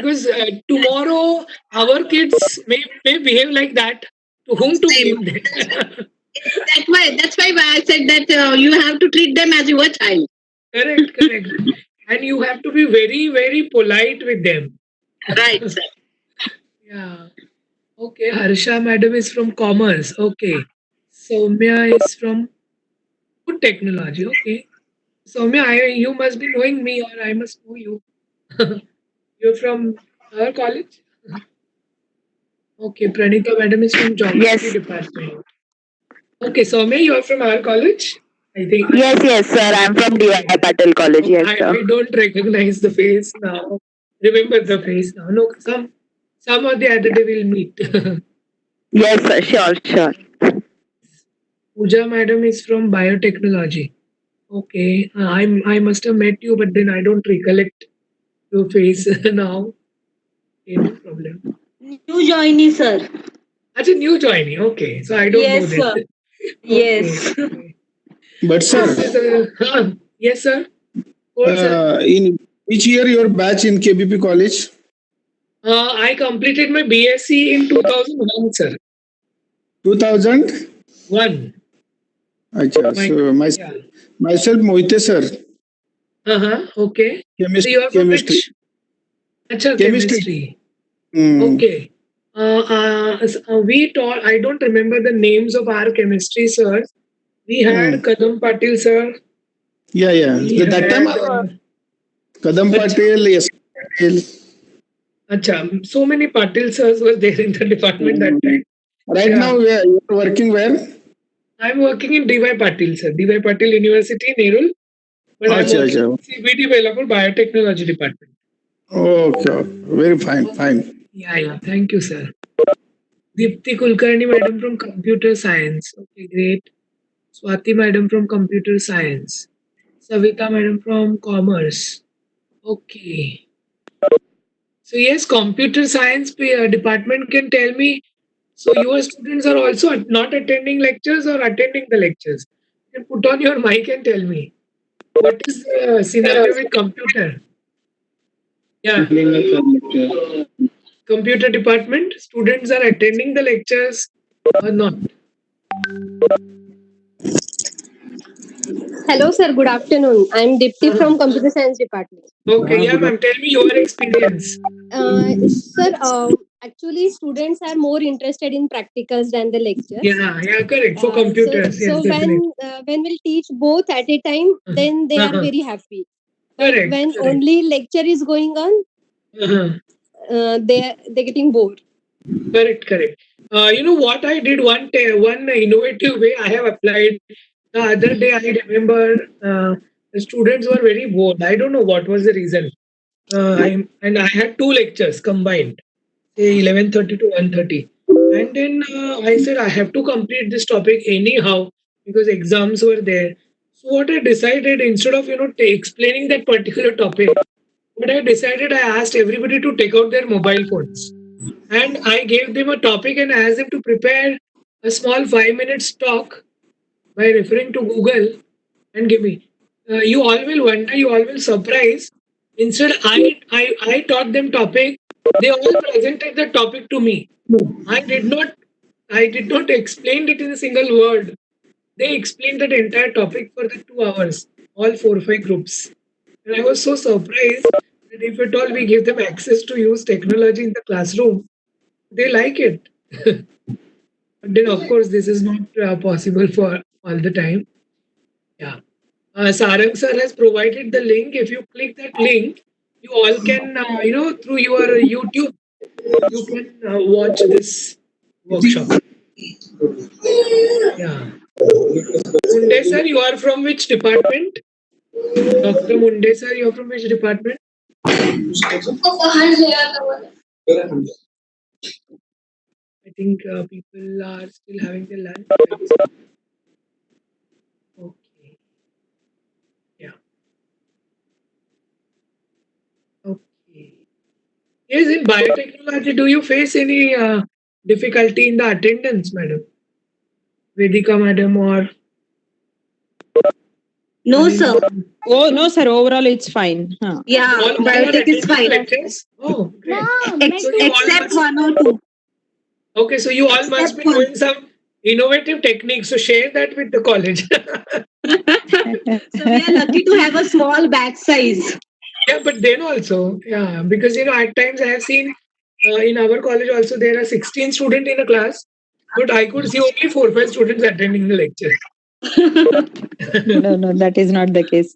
because tomorrow our kids may behave like that. To whom to Same. blame them? That's why I said that you have to treat them as your child. Correct, correct. And you have to be very, very polite with them. Right, sir. Yeah. Okay. Harsha madam is from commerce. Okay. Soumya is from food technology. Okay. Soumya, you must be knowing me or I must know you. You're from our college? Okay. Pranita madam is from geography Yes. department. Okay. Soumya, you're from our college? I think. Yes, yes, sir. I'm from DI Okay. Patil College. Okay. Yes, sir. I don't recognize the face now. Remember the face now. No, some or the other day we'll meet. Yes, sir. Sure, sure. Pooja madam is from biotechnology. Okay, I must have met you, but then I don't recollect your face now. Okay, no problem. New joinee, sir. That's a new joining. Okay, so I don't know Yes, then. sir. Okay, Yes. okay. But sir, This is a yes, sir. Cool, sir. in which year your batch in KBP college? I completed my BSc in 2001, sir. 2000? One. Acha, My so yeah. myself Mohite sir, Okay. So you are from chemistry. which? Acha, Chemistry. chemistry. Hmm. Okay. We taught. I don't remember the names of our chemistry sirs. We had Kadam Patil sir. Yeah, yeah. We That time had. Kadam Acha, Patil, yes, Patil. acha, so many Patil sirs were there in the department that time. Right Yeah. now, you are working where? I'm working in DY Patil, sir. DY Patil University, Nerul. But I'm Acha, working acha. in CBT Belapur Biotechnology Department. Okay, okay. Very fine, fine. Yeah. Thank you, sir. Deepti Kulkarni madam from Computer Science. Okay, great. Swati madam from Computer Science. Savita madam from Commerce. Okay. So yes, Computer Science department can tell me. So your students are also not attending lectures or attending the lectures. You can put on your mic and tell me what is the scenario with computer. Yeah, computer department students are attending the lectures or not. Hello, sir. Good afternoon. I'm Dipti from Computer Science Department. Okay, yeah, ma'am. Tell me your experience. Sir, actually, students are more interested in practicals than the lectures. Yeah, correct. For computers, yes, So definitely. when we'll teach both at a time, then they are very happy. But Correct. when correct. only lecture is going on, they're getting bored. Correct. You know what I did one innovative way I have applied. The other day I remember the students were very bored. I don't know what was the reason. And I had two lectures combined, say 11:30 to 1:30. And then I said I have to complete this topic anyhow because exams were there. So what I decided instead of explaining that particular topic, what I decided I asked everybody to take out their mobile phones and I gave them a topic and asked them to prepare a small 5 minutes talk by referring to Google and give me. You all will wonder, you all will surprise. Instead, I taught them topic. They all presented the topic to me. I did not I did not explain it in a single word. They explained that entire topic for the 2 hours, all 4 or 5 groups. And I was so surprised that if at all we give them access to use technology in the classroom, they like it. But then, of course, this is not possible for all the time. Yeah. Sarang sir has provided the link. If you click that link, you all can, through your YouTube, you can watch this workshop. Yeah. Munde sir, you are from which department? Dr. Munde sir, you are from which department? I think people are still having their lunch. Okay. Yeah. Okay. Yes, in biotechnology, do you face any difficulty in the attendance, madam? Vedika, madam, or No, sir. Oh, no, sir. Overall, it's fine. Huh. Yeah, All are biotech is attending fine. lectures? Oh, great. So you all Except must, one or two. okay, so you all must Except be one. doing some innovative techniques. So share that with the college. So we are lucky to have a small batch size. Yeah, but then also, yeah, because at times I have seen in our college also there are 16 students in a class, but I could see only 4 5 students attending the lecture. No, that is not the case.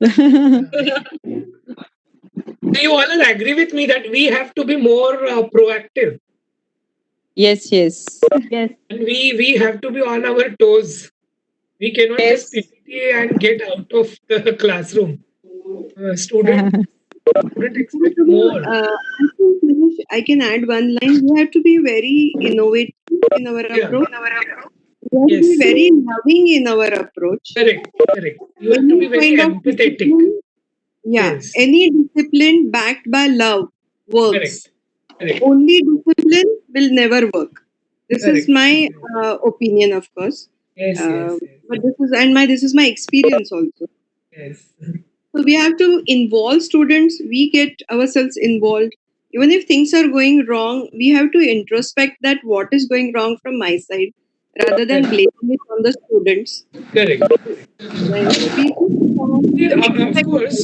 So you all agree with me that we have to be more proactive, Yes. Yes. and we have to be on our toes. We cannot just Yes. PPT and get out of the classroom. Student expect more. I think Manish, I can add one line. We have to be very innovative in our Yeah. approach. We have to be Yes. very loving in our approach. Correct. You have to be Any very kind of empathetic. discipline, Yes. any discipline backed by love works. Correct. Only discipline will never work. This is Correct. my opinion, of course. Yes. But this is my experience also. Yes. So we have to involve students. We get ourselves involved. Even if things are going wrong, we have to introspect that what is going wrong from my side, rather than Correct. blaming it on the students. Correct. Then we Yeah, just of expect. course.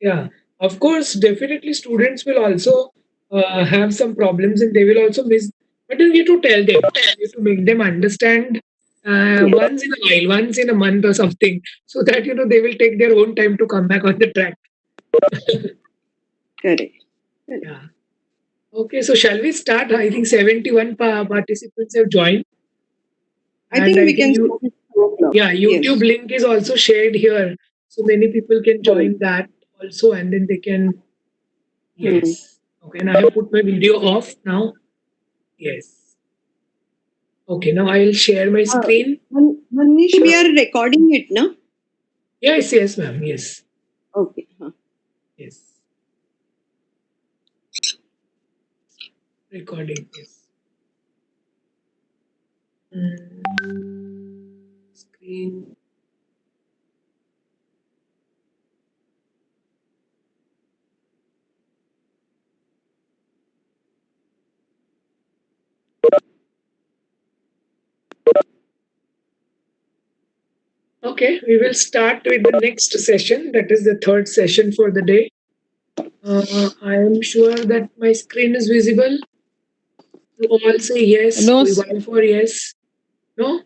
Yeah. Of course, definitely students will also have some problems and they will also miss. But you need to tell them, you need to make them understand once in a while, once in a month or something, so that they will take their own time to come back on the track. Correct. Yeah. Okay, so shall we start? I think 71 participants have joined. I And think I we can think start at 2 o'clock. yeah, YouTube Yes. link is also shared here. So many people can join that also and then they can. Yes. Okay, and I have put my video off now. Yes. Okay, now I'll share my screen. Manish, we are recording it, no? Yes, ma'am. Yes. Okay. Yes. Recording. Yes. Screen. Okay, we will start with the next session. That is the third session for the day. I am sure that my screen is visible. You all say yes. No, We while for yes. No?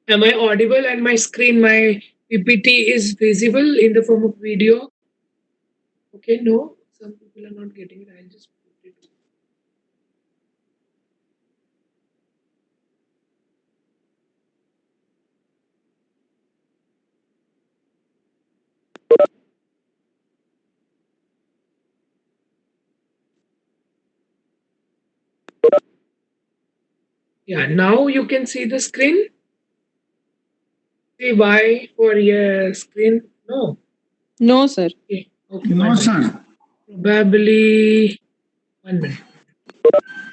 Am I audible and my screen, my PPT is visible in the form of video? Okay, no. Some people are not getting it. I'll just put it. Yeah, now you can see the screen. See Y for your screen. No. sir. Okay. No, sir. Probably 1 minute.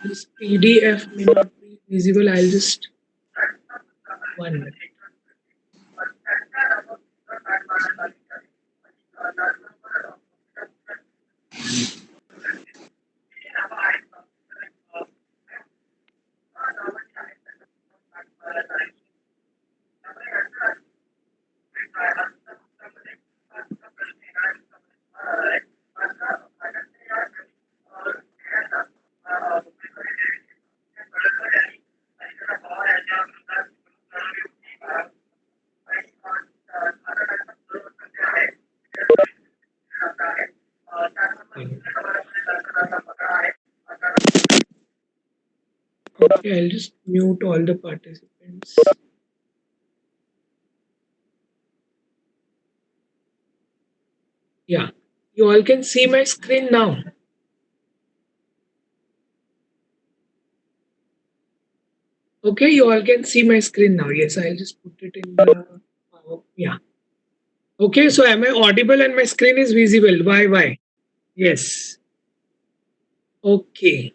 This PDF may not be visible. I'll just 1 minute. Okay, I'll just mute all the participants. Yeah, you all can see my screen now. Okay, you all can see my screen now. Yes, I'll just put it in the. Yeah. Okay, so am I audible and my screen is visible? Why? Yes. Okay.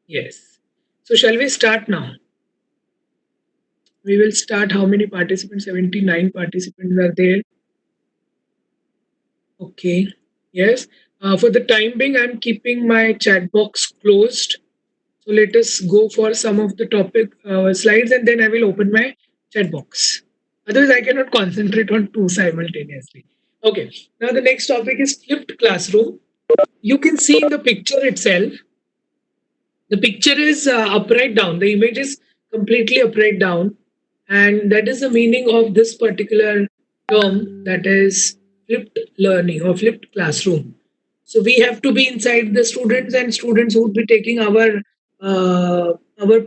Yes. So shall we start now? We will start. How many participants? 79 participants are there. Okay. Yes. For the time being, I'm keeping my chat box closed. So let us go for some of the topic slides and then I will open my chat box. Otherwise, I cannot concentrate on two simultaneously. Okay. Now the next topic is flipped classroom. You can see in the picture itself, the picture is upright down. The image is completely upright down. And that is the meaning of this particular term, that is flipped learning or flipped classroom. So we have to be inside the students, and students would be taking our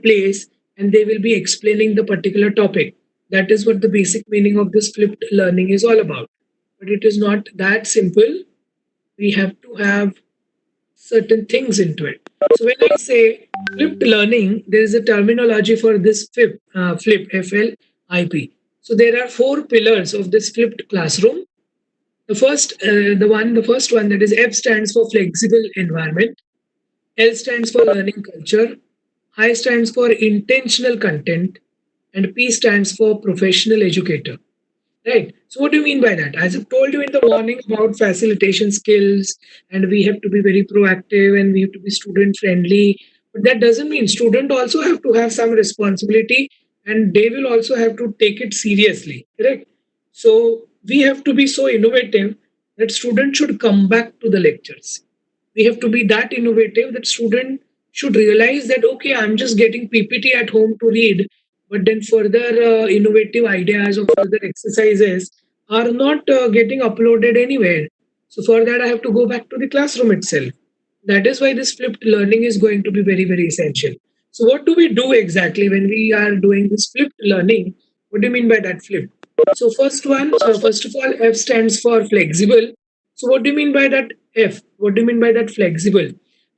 place, and they will be explaining the particular topic. That is what the basic meaning of this flipped learning is all about. But it is not that simple. We have to have certain things into it. So when I say flipped learning, there is a terminology for this flip, FLIP. So there are four pillars of this flipped classroom. The first one, that is F, stands for flexible environment. L stands for learning culture. I stands for intentional content, and P stands for professional educator. Right. So, what do you mean by that? As I told you in the morning about facilitation skills, and we have to be very proactive and we have to be student friendly. But that doesn't mean student also have to have some responsibility, and they will also have to take it seriously. Correct. So we have to be so innovative that students should come back to the lectures. We have to be that innovative that student should realize that okay, I'm just getting PPT at home to read, but then further innovative ideas or further exercises are not getting uploaded anywhere. So for that, I have to go back to the classroom itself. That is why this flipped learning is going to be very, very essential. So what do we do exactly when we are doing this flipped learning? What do you mean by that flip? So first of all, F stands for flexible. So what do you mean by that F? What do you mean by that flexible?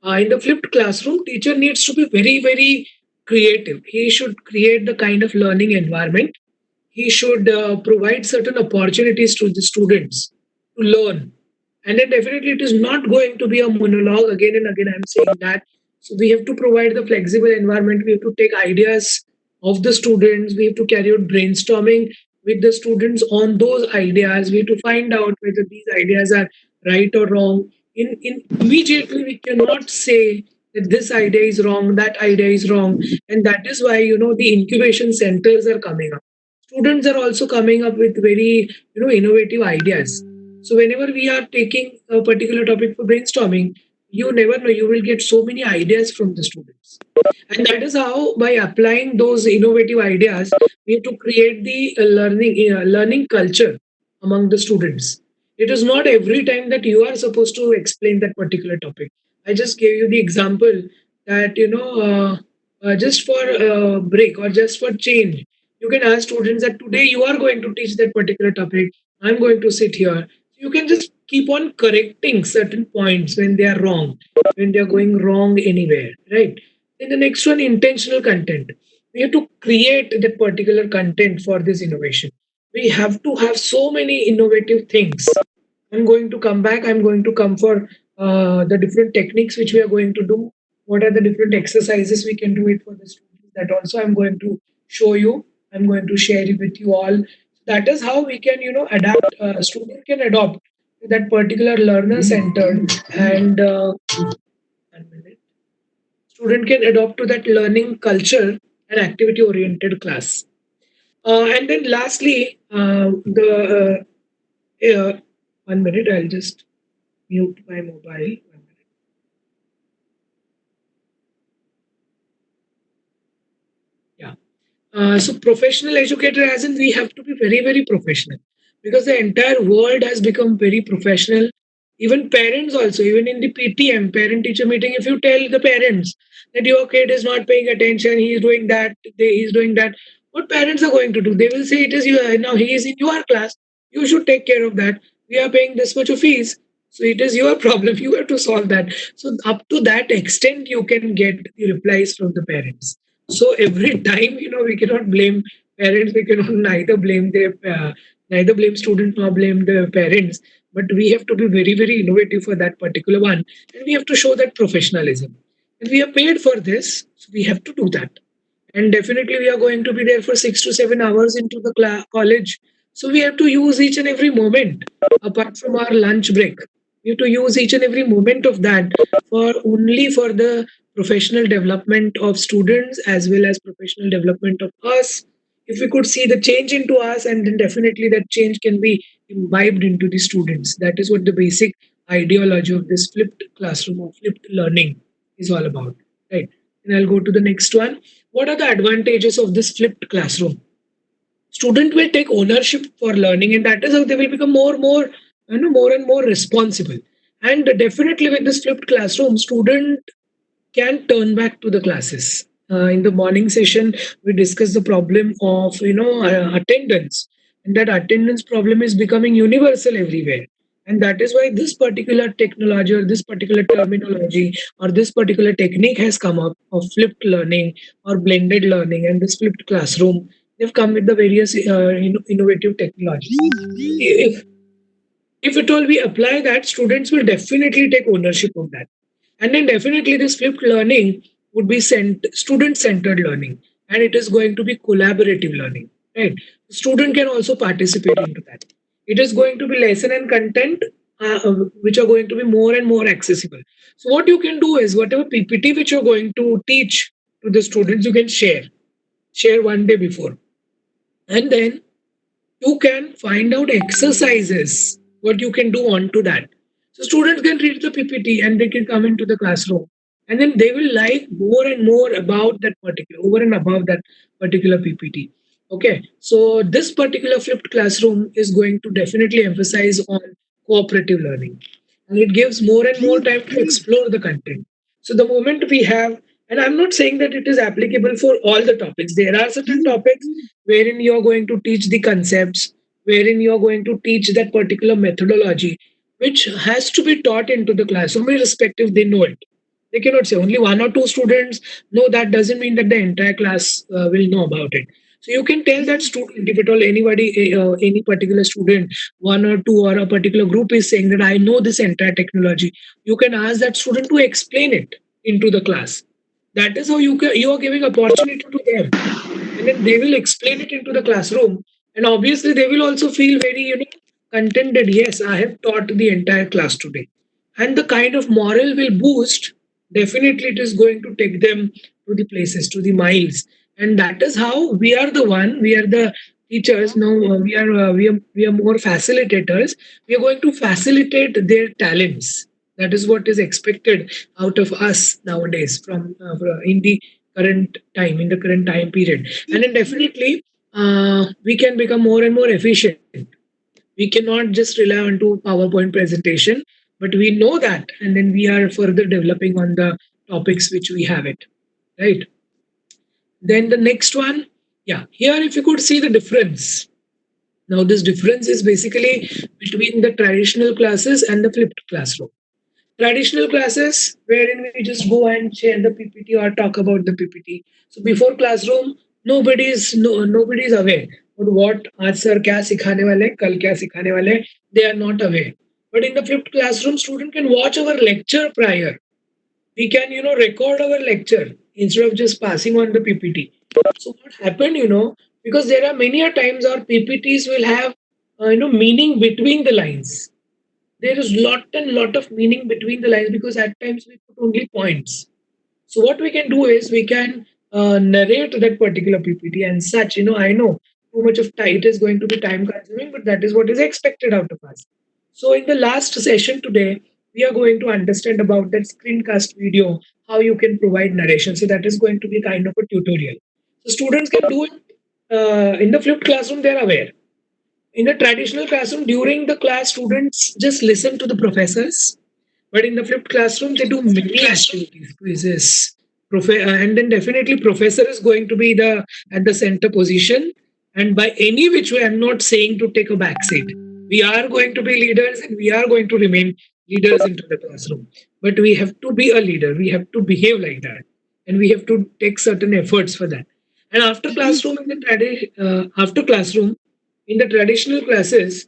In the flipped classroom, teacher needs to be very, very creative. He should create the kind of learning environment. He should provide certain opportunities to the students to learn. And then definitely it is not going to be a monologue again and again. I'm saying that. So we have to provide the flexible environment. We have to take ideas of the students. We have to carry out brainstorming with the students on those ideas. We have to find out whether these ideas are right or wrong. In immediately we cannot say that this idea is wrong, that idea is wrong. And that is why the incubation centers are coming up. Students are also coming up with very innovative ideas. So whenever we are taking a particular topic for brainstorming, you never know, you will get so many ideas from the students. And that is how, by applying those innovative ideas, we have to create the learning culture among the students. It is not every time that you are supposed to explain that particular topic. I just gave you the example that just for break or just for change, you can ask students that today you are going to teach that particular topic. I'm going to sit here. You can just keep on correcting certain points when they are wrong, when they are going wrong anywhere, right? Then the next one, intentional content. We have to create that particular content for this innovation. We have to have so many innovative things. I'm going to come back. I'm going to come for the different techniques which we are going to do. What are the different exercises we can do it for the students? That also I'm going to show you. I'm going to share it with you all. That is how we can, adapt. Student can adopt to that particular learner centered and 1 minute. Student can adopt to that learning culture and activity oriented class. And then lastly, the 1 minute. I'll just mute my mobile. 1 minute. Yeah. So professional educator, as in we have to be very, very professional because the entire world has become very professional. Even parents also, even in the PTM, parent teacher meeting, if you tell the parents that your kid is not paying attention, he is doing that, he is doing that, what parents are going to do? They will say it is you, now he is in your class, you should take care of that. We are paying this much of fees. So it is your problem. You have to solve that. So up to that extent, you can get the replies from the parents. So every time, we cannot blame parents. We cannot neither blame students nor blame the parents. But we have to be very, very innovative for that particular one, and we have to show that professionalism. And we are paid for this, so we have to do that. and definitely we are going to be there for 6 to 7 hours into the college. So we have to use each and every moment apart from our lunch break. We have to use each and every moment of that for only for the professional development of students as well as professional development of us. If we could see the change into us, and then definitely that change can be imbibed into the students. That is what the basic ideology of this flipped classroom or flipped learning is all about, right? And I'll go to the next one. What are the advantages of this flipped classroom? Student will take ownership for learning, and that is how they will become more, more and more responsible. And definitely with this flipped classroom, student can turn back to the classes. In the morning session, we discussed the problem of attendance, and that attendance problem is becoming universal everywhere. And that is why this particular technology or this particular terminology or this particular technique has come up of flipped learning or blended learning and this flipped classroom. They've come with the various innovative technologies. If at all we apply that, students will definitely take ownership of that. And then definitely this flipped learning would be student-centered learning, and it is going to be collaborative learning, right? Student can also participate into that. It is going to be lesson and content which are going to be more and more accessible. So what you can do is whatever PPT which you're going to teach to the students, you can share one day before, and then you can find out exercises what you can do onto that. So students can read the PPT and they can come into the classroom, and then they will like more and more about that particular over and above that particular PPT. Okay, so this particular flipped classroom is going to definitely emphasize on cooperative learning, and it gives more and more time to explore the content. So the moment we have, and I'm not saying that it is applicable for all the topics. There are certain topics wherein you're going to teach the concepts, wherein you're going to teach that particular methodology, which has to be taught into the classroom, irrespective they know it. They cannot say only one or two students. No, that doesn't mean that the entire class will know about it. So you can tell that student, if at all anybody, any particular student, one or two or a particular group is saying that I know this entire technology, you can ask that student to explain it into the class. That is how you are giving opportunity to them, and then they will explain it into the classroom, and obviously they will also feel very contented. Yes, I have taught the entire class today, and the kind of moral will boost. Definitely it is going to take them to the places, to the miles, and that is how we are the teachers now. We are more facilitators. We are going to facilitate their talents. That is what is expected out of us nowadays in the current time period. And then definitely we can become more and more efficient. We cannot just rely on to PowerPoint presentation, but we know that, and then we are further developing on the topics which we have it, right? Then the next one, yeah, here if you could see the difference. Now this difference is basically between the traditional classes and the flipped classroom. Traditional classes wherein we just go and share the PPT or talk about the PPT. So before classroom, nobody is aware of what आज sir क्या सिखाने वाले हैं, कल क्या सिखाने वाले हैं. They are not aware. But in the flipped classroom, student can watch our lecture prior. We can record our lecture instead of just passing on the PPT. So what happened, because there are many a times our PPTs will have meaning between the lines. There is lot of meaning between the lines, because at times we put only points. So what we can do is we can narrate that particular PPT and such. I know too much of time, it is going to be time consuming, but that is what is expected out of us. So in the last session today, we are going to understand about that screencast video, how you can provide narration. So that is going to be kind of a tutorial. So students can do it in the flipped classroom. They are aware. In the traditional classroom, during the class, students just listen to the professors. But in the flipped classroom, they do many activities, quizzes, and then definitely professor is going to be the at the center position. And by any which way, I'm not saying to take a back seat. We are going to be leaders, and we are going to remain leaders into the classroom. But we have to be a leader. We have to behave like that, and we have to take certain efforts for that. And after classroom, in the traditional classes,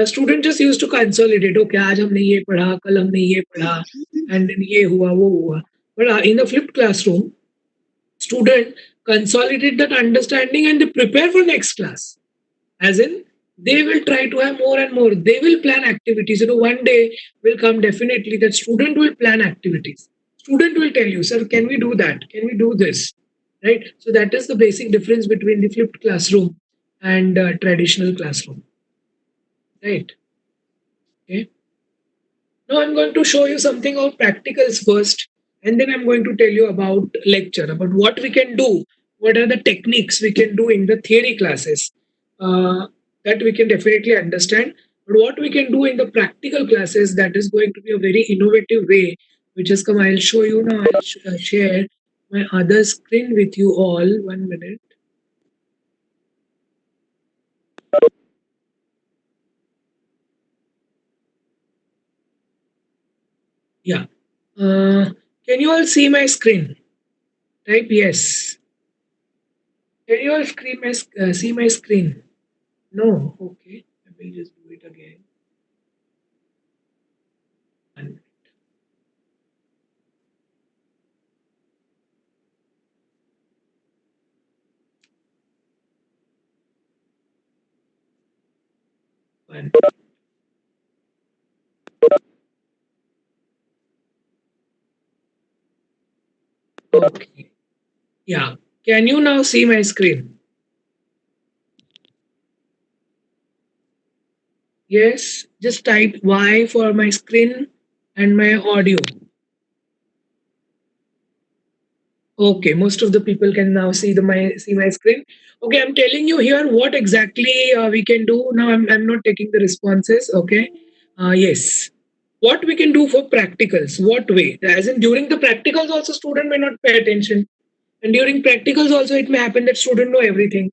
student just used to consolidate. Okay, आज हमने ये पढ़ा, कल हमने ये पढ़ा, and then ये हुआ, वो हुआ. But in the flipped classroom, student consolidate that understanding and they prepare for next class. As in, they will try to have more and more. They will plan activities. One day will come definitely that student will plan activities. Student will tell you, sir, can we do that? Can we do this? Right? So that is the basic difference between the flipped classroom and traditional classroom. Right? Okay. Now I'm going to show you something of practicals first, and then I'm going to tell you about lecture, about what we can do, what are the techniques we can do in the theory classes that we can definitely understand. But what we can do in the practical classes, that is going to be a very innovative way, which has come. I'll show you now. I'll share my other screen with you all. 1 minute. Yeah. Can you all see my screen? Type yes. Can you all see my screen? No. Okay. I will just do it again. 1 minute. One. Okay. Yeah. Can you now see my screen? Yes. Just type Y for my screen and my audio. Okay, most of the people can now see my screen. Okay, I'm telling you here what exactly we can do. Now I'm not taking the responses. Okay, yes, what we can do for practicals. What way? As in during the practicals also student may not pay attention, and during practicals also it may happen that student know everything,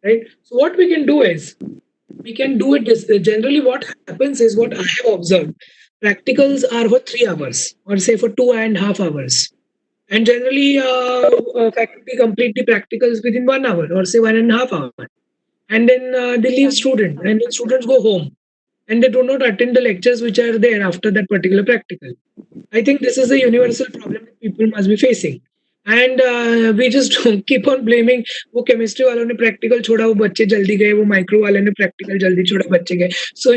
right? So what we can do is we can do it. Generally, what happens is what I have observed. Practicals are for 3 hours or say for 2.5 hours, and generally, faculty complete the practicals within 1 hour or say 1.5 hours. And then they leave student and then students go home and they do not attend the lectures which are there after that particular practical. I think this is a universal problem that people must be facing. And we just keep on blaming वो chemistry वालों ने practical छोड़ा वो बच्चे जल्दी गए वो micro वाले ने practical जल्दी छोड़ा बच्चे गए. So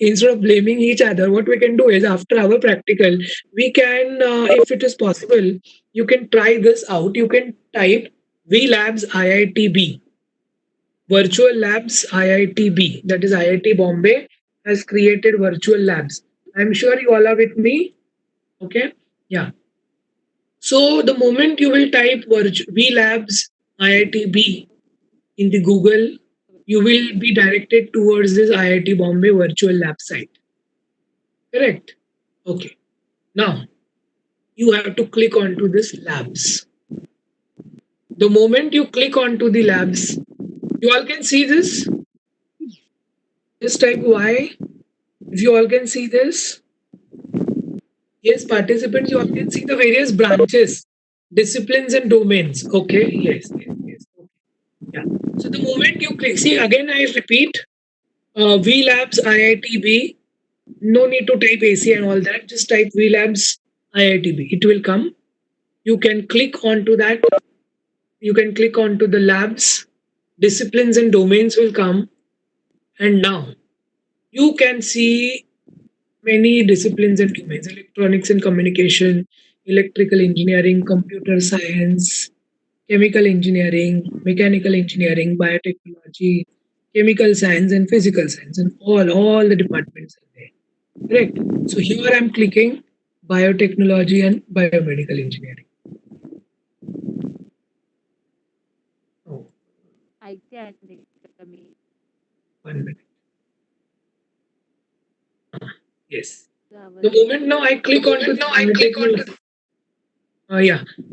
instead of blaming each other, what we can do is after our practical, we can, if it is possible, you can try this out. You can type VLabs IITB, Virtual Labs IITB. That is IIT Bombay has created virtual labs. I'm sure you all are with me. Okay. Yeah. So the moment you will type VLabs IITB in the Google, you will be directed towards this IIT Bombay virtual lab site. Correct? Okay. Now you have to click onto this labs. The moment you click onto the labs, you all can see this. Just type Y. If you all can see this, yes, participants, you all can see the various branches, disciplines, and domains. Okay, yes. Okay. Yeah. So the moment you click, see again, I repeat, VLabs IITB. No need to type AC and all that. Just type VLabs IITB. It will come. You can click onto that. You can click onto the labs, disciplines, and domains will come. And now you can see many disciplines and domains: electronics and communication, electrical engineering, computer science, chemical engineering, mechanical engineering, biotechnology, chemical science, and physical science, and all the departments are there. Correct. So here I'm clicking biotechnology and biomedical engineering. Oh, 1 minute. Yes. The moment now I click onto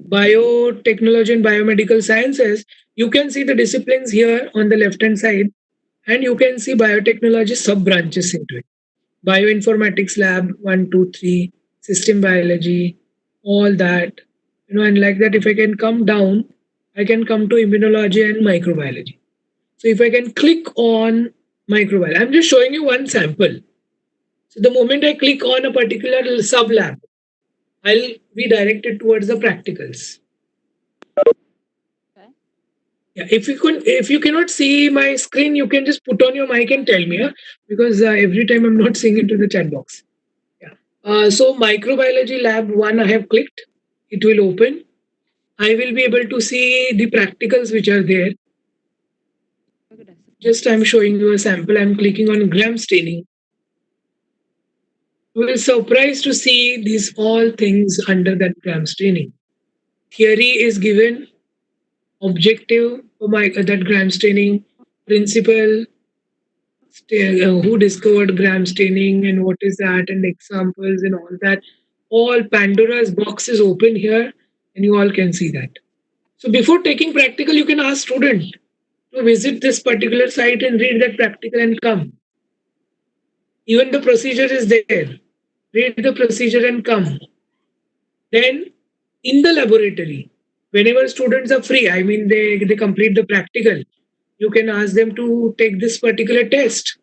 biotechnology and biomedical sciences, you can see the disciplines here on the left hand side, and you can see biotechnology sub branches into it. Bioinformatics lab 1, 2, 3, system biology, all that. And like that, if I can come down, I can come to immunology and microbiology. So if I can click on microbiology, I'm just showing you one sample. So the moment I click on a particular sub lab, I'll be directed towards the practicals. Yeah, if you cannot see my screen, you can just put on your mic and tell me, because every time I'm not seeing into the chat box. Yeah. So microbiology lab 1, I have clicked. It will open. I will be able to see the practicals which are there. Just I'm showing you a sample. I'm clicking on gram staining. You will surprised to see these all things under that gram staining. Theory is given, objective for that gram staining, principle, who discovered gram staining and what is that, and examples and all that. All Pandora's box is open here, and you all can see that. So before taking practical, you can ask student to visit this particular site and read that practical and come. Even the procedure is there. Read the procedure and come. Then in the laboratory, whenever students are free, I mean they complete the practical, you can ask them to take this particular test.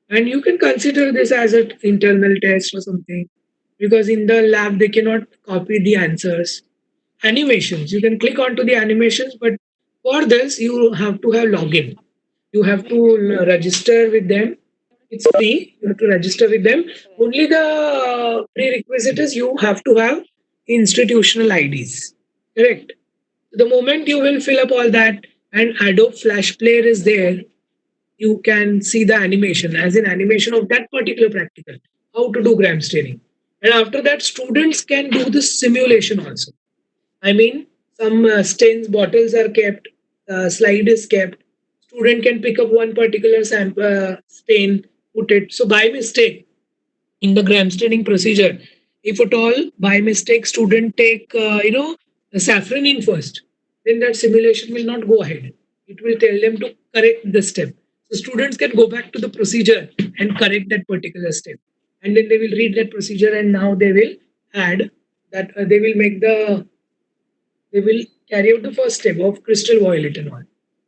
And you can consider this as an internal test or something, because in the lab they cannot copy the answers. Animations, you can click onto the animations, but for this you have to have login. You have to register with them. It's free. You have to register with them. Only the prerequisite is you have to have institutional IDs. Correct. The moment you will fill up all that and Adobe Flash Player is there, you can see the animation as an animation of that particular practical, how to do gram staining. And after that, students can do the simulation also. I mean, some stains bottles are kept, slide is kept. Student can pick up one particular sample stain, put it. So by mistake, in the gram staining procedure, if at all by mistake student take the saffron in first, then that simulation will not go ahead. It will tell them to correct the step. So students can go back to the procedure and correct that particular step, and then they will read that procedure, and now they will add that they will carry out the first step of crystal violet and all.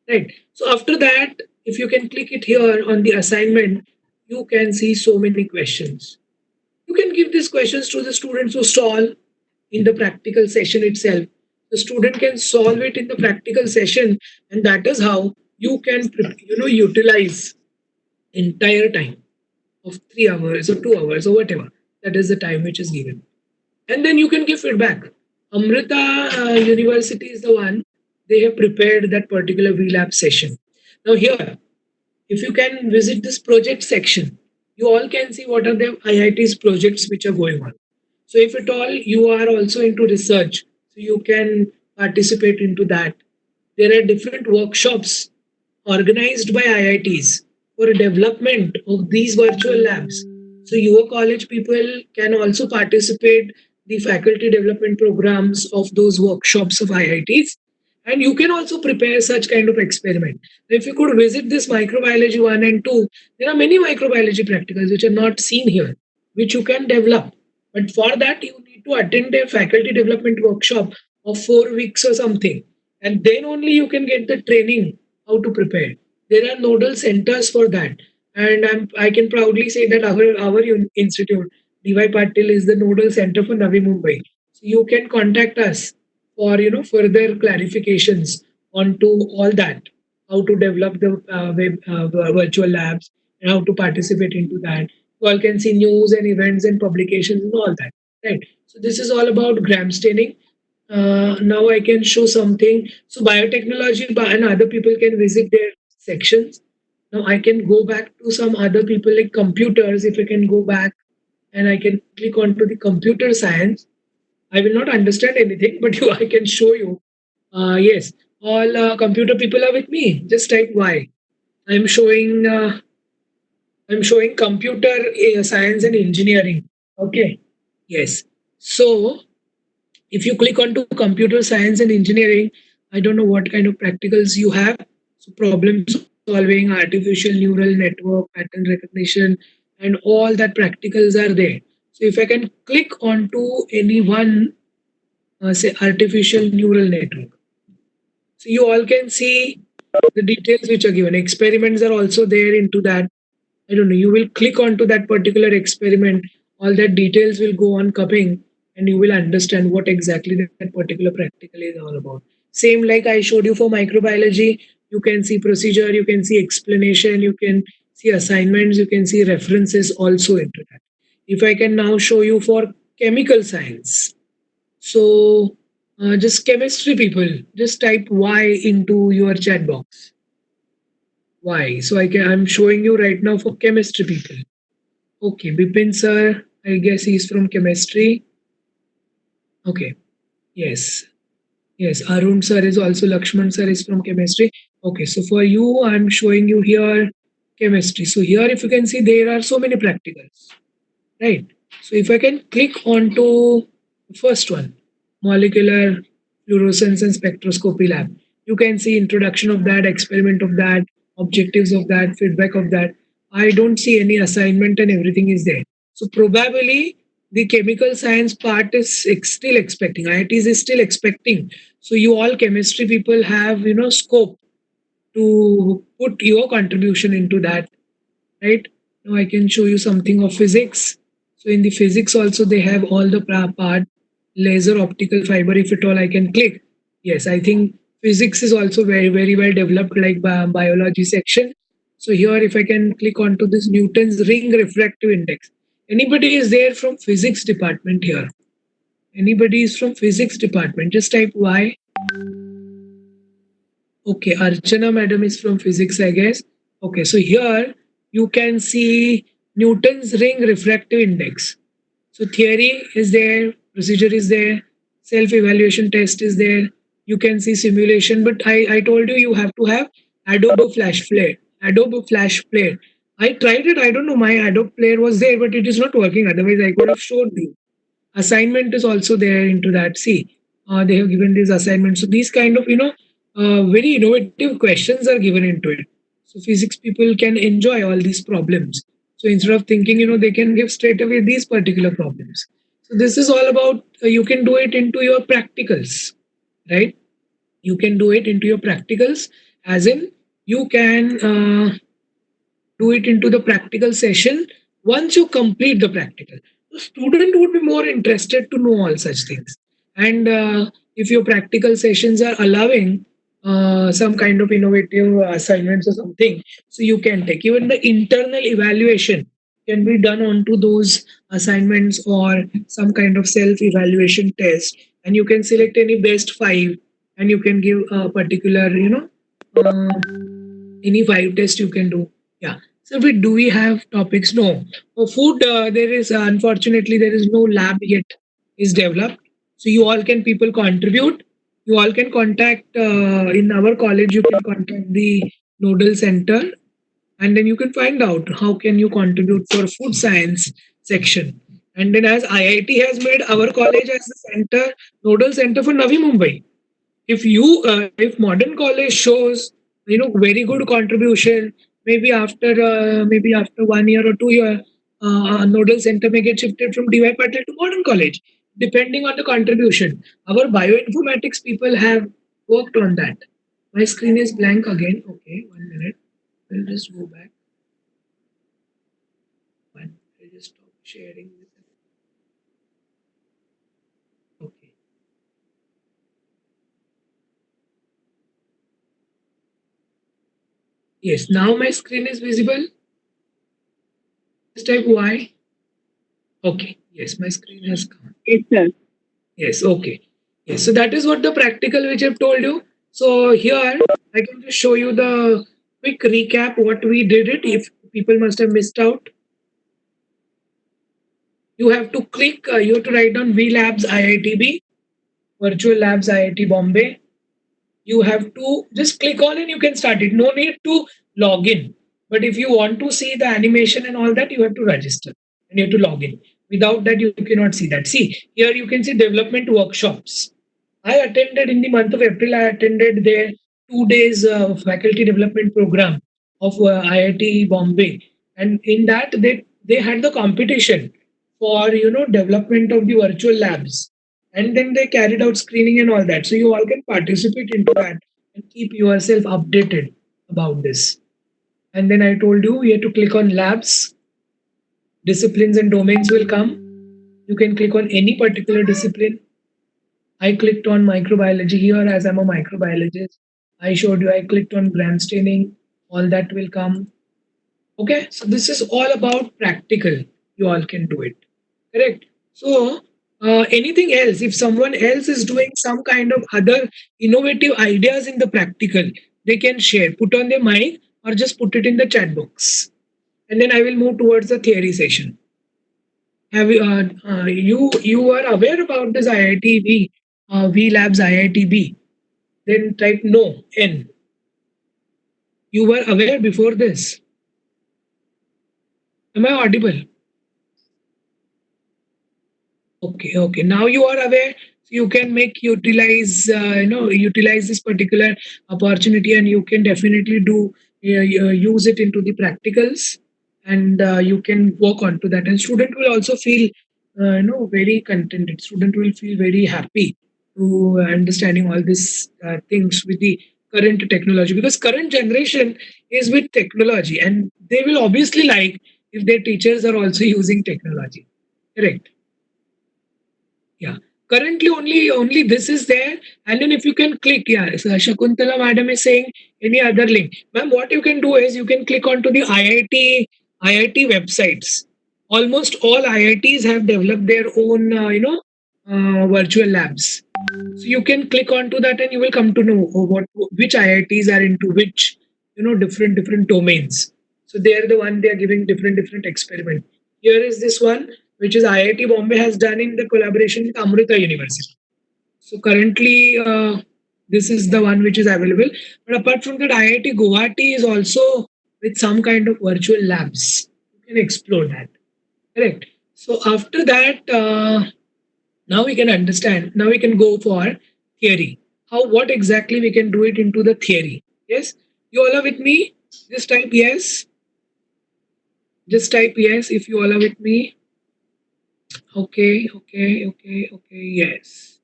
Right. So after that, if you can click it here on the assignment, you can see so many questions. You can give these questions to the students who solve in the practical session itself. The student can solve it in the practical session, and that is how you can utilize entire time of 3 hours or 2 hours or whatever. That is the time which is given, and then you can give feedback. Amrita University is the one, they have prepared that particular VLab session. Now here, if you can visit this project section, you all can see what are the IIT's projects which are going on. So if at all you are also into research, so you can participate into that. There are different workshops organized by IITs for development of these virtual labs. So your college people can also participate the faculty development programs of those workshops of IITs, and you can also prepare such kind of experiment. If you could visit this microbiology 1 and 2, there are many microbiology practicals which are not seen here, which you can develop. But for that, you need to attend a faculty development workshop of 4 weeks or something. And then only you can get the training how to prepare. There are nodal centers for that. And I can proudly say that our institute, DY Patil, is the nodal center for NAVI Mumbai. So you can contact us for further clarifications onto all that, how to develop the virtual labs and how to participate into that. You all can see news and events and publications and all that, right? So this is all about gram staining. Now I can show something. So biotechnology and other people can visit their sections. Now I can go back to some other people like computers. If I can go back and I can click onto the computer science, I will not understand anything, but I can show you. Yes, all computer people are with me. Just type Y. I'm showing. I'm showing computer science and engineering. Okay. Yes. So if you click onto computer science and engineering, I don't know what kind of practicals you have. So problem solving, artificial neural network, pattern recognition, and all that practicals are there. So if I can click onto any one, say artificial neural network, so you all can see the details which are given. Experiments are also there into that. I don't know, you will click onto that particular experiment, all that details will go on coming, and you will understand what exactly that particular practical is all about. Same like I showed you for microbiology, you can see procedure, you can see explanation, you can see assignments, you can see references also into that. If I can now show you for chemical science, so just chemistry people, just type Y into your chat box. Y. So I'm showing you right now for chemistry people. Okay, Bipin sir, I guess he's from chemistry. Okay, yes. Yes, Arun sir is also, Lakshman sir is from chemistry. Okay, so for you, I'm showing you here chemistry. So here, if you can see, there are so many practicals, right? So if I can click onto the first one, molecular fluorescence and spectroscopy lab, you can see introduction of that, experiment of that, objectives of that, feedback of that. I don't see any assignment and everything is there. So probably the chemical science part is still expecting. IITs is still expecting. So you all chemistry people have scope to put your contribution into that, right? Now I can show you something of physics. So in the physics also they have all the part, laser, optical fiber. If at all I can click, yes, I think physics is also very well developed, like biology section. So here if I can click onto this Newton's ring refractive index. Anybody is there from physics department here? Anybody is from physics department? Just type Y. Okay, Archana madam is from physics, I guess. Okay, so here you can see Newton's ring refractive index. So theory is there, procedure is there, self-evaluation test is there. You can see simulation, but I told you you have to have Adobe Flash Player. Adobe Flash Player. I tried it. I don't know. My Adobe Player was there, but it is not working. Otherwise, I could have showed you. Assignment is also there into that. See, they have given these assignments. So these kind of very innovative questions are given into it. So physics people can enjoy all these problems. So instead of thinking, they can give straight away these particular problems. So this is all about you can do it into your practicals, right? You can do it into your practicals, as in you can do it into the practical session once you complete the practical. The student would be more interested to know all such things. And if your practical sessions are allowing some kind of innovative assignments or something, so you can take even the internal evaluation can be done onto those assignments or some kind of self evaluation test, and you can select any best five and you can give a particular uh, any five test you can do. Yeah. So do we have topics? No. For food, there is unfortunately there is no lab yet is developed. So you all can people contribute. You all can contact in our college. You can contact the nodal center, and then you can find out how can you contribute for food science section. And then as IIT has made our college as the center nodal center for Navi Mumbai, if modern college shows very good contribution, maybe after 1 year or 2 year, a nodal center may get shifted from DY Patil to modern college depending on the contribution. Our bioinformatics people have worked on that. My screen is blank again. Okay, 1 minute. We'll just go back. I'll just stop sharing this. Okay. Yes, now my screen is visible. Just type Y. Okay. Yes, my screen has come. Yes, sir. Yes, okay. Yes, so that is what the practical which I've told you. So here I can just show you the quick recap what we did it. If people must have missed out, you have to click. You have to write down V Labs IITB, Virtual Labs IIT Bombay. You have to just click on and you can start it. No need to log in. But if you want to see the animation and all that, you have to register and you have to log in. Without that, you cannot see that. See, here you can see development workshops. I attended in the month of April, I attended their 2 days faculty development program of IIT Bombay. And in that, they had the competition for, development of the virtual labs, and then they carried out screening and all that, so you all can participate into that and keep yourself updated about this. And then I told you have to click on labs, disciplines and domains will come. You can click on any particular discipline. I clicked on microbiology here as I'm a microbiologist. I showed you I clicked on gram staining. All that will come. Okay, so this is all about practical. You all can do it. Correct. So, anything else? If someone else is doing some kind of other innovative ideas in the practical, they can share. Put on their mic or just put it in the chat box, and then I will move towards the theory session. Have you you are aware about this IIT V Labs IITB? Then type no N. You were aware before this. Am I audible? Okay, okay. Now you are aware. So you can make utilize this particular opportunity, and you can definitely do use it into the practicals, and you can work onto that. And student will also feel very contented. Student will feel very happy to understanding all these things with the current technology, because current generation is with technology, and they will obviously like if their teachers are also using technology. Correct. Yeah. Currently, only this is there, and then if you can click, yeah. So Shakuntala madam is saying any other link, ma'am. What you can do is you can click onto the IIT websites. Almost all IITs have developed their own, virtual labs. So you can click onto that, and you will come to know what which IITs are into which, different domains. So they are the one they are giving different experiment. Here is this one which is IIT Bombay has done in the collaboration with Amrita University. So currently, this is the one which is available. But apart from that, IIT Guwahati is also with some kind of virtual labs. You can explore that. Correct. So after that, now we can understand. Now we can go for theory. What exactly we can do it into the theory? Yes. You all are with me? Just type yes. Just type yes if you all are with me. Okay, yes.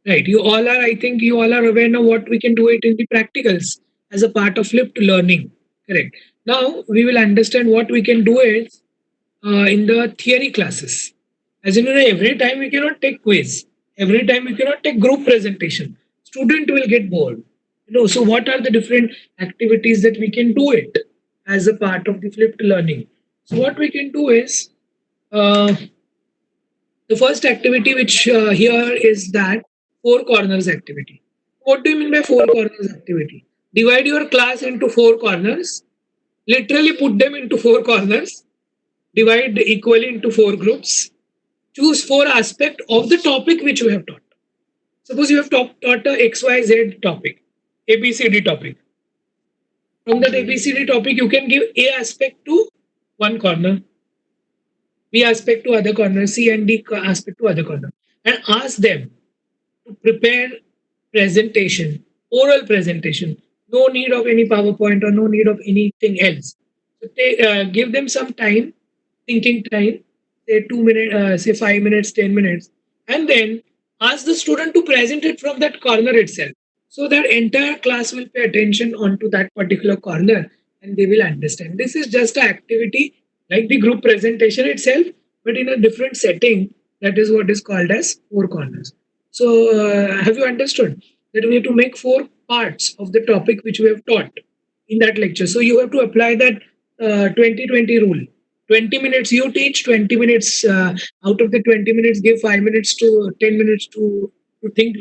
Right. You all are, I think you all are aware now what we can do it in the practicals as a part of flipped learning. Correct. Now we will understand what we can do it in the theory classes. As you know, every time we cannot take quiz. Every time we cannot take group presentation. Student will get bored. So what are the different activities that we can do it as a part of the flipped learning? So what we can do is uh, the first activity, which here is that four corners activity. What do you mean by four corners activity? Divide your class into four corners, literally put them into four corners, divide equally into four groups, choose four aspects of the topic which you have taught. Suppose you have taught a XYZ topic, ABCD topic. From that ABCD topic, you can give A aspect to one corner, B aspect to other corner, C and D aspect to other corner, and ask them to prepare presentation, oral presentation. No need of any PowerPoint or no need of anything else. So give them some time, thinking time, say 2 minutes, say 5 minutes, 10 minutes, and then ask the student to present it from that corner itself. So that entire class will pay attention onto that particular corner and they will understand. This is just an activity like the group presentation itself, but in a different setting. That is what is called as four corners. So, have you understood that we have to make four parts of the topic which we have taught in that lecture? So, you have to apply that 20-20 rule. 20 minutes you teach, 20 minutes out of the 20 minutes, give 5 minutes to 10 minutes to think,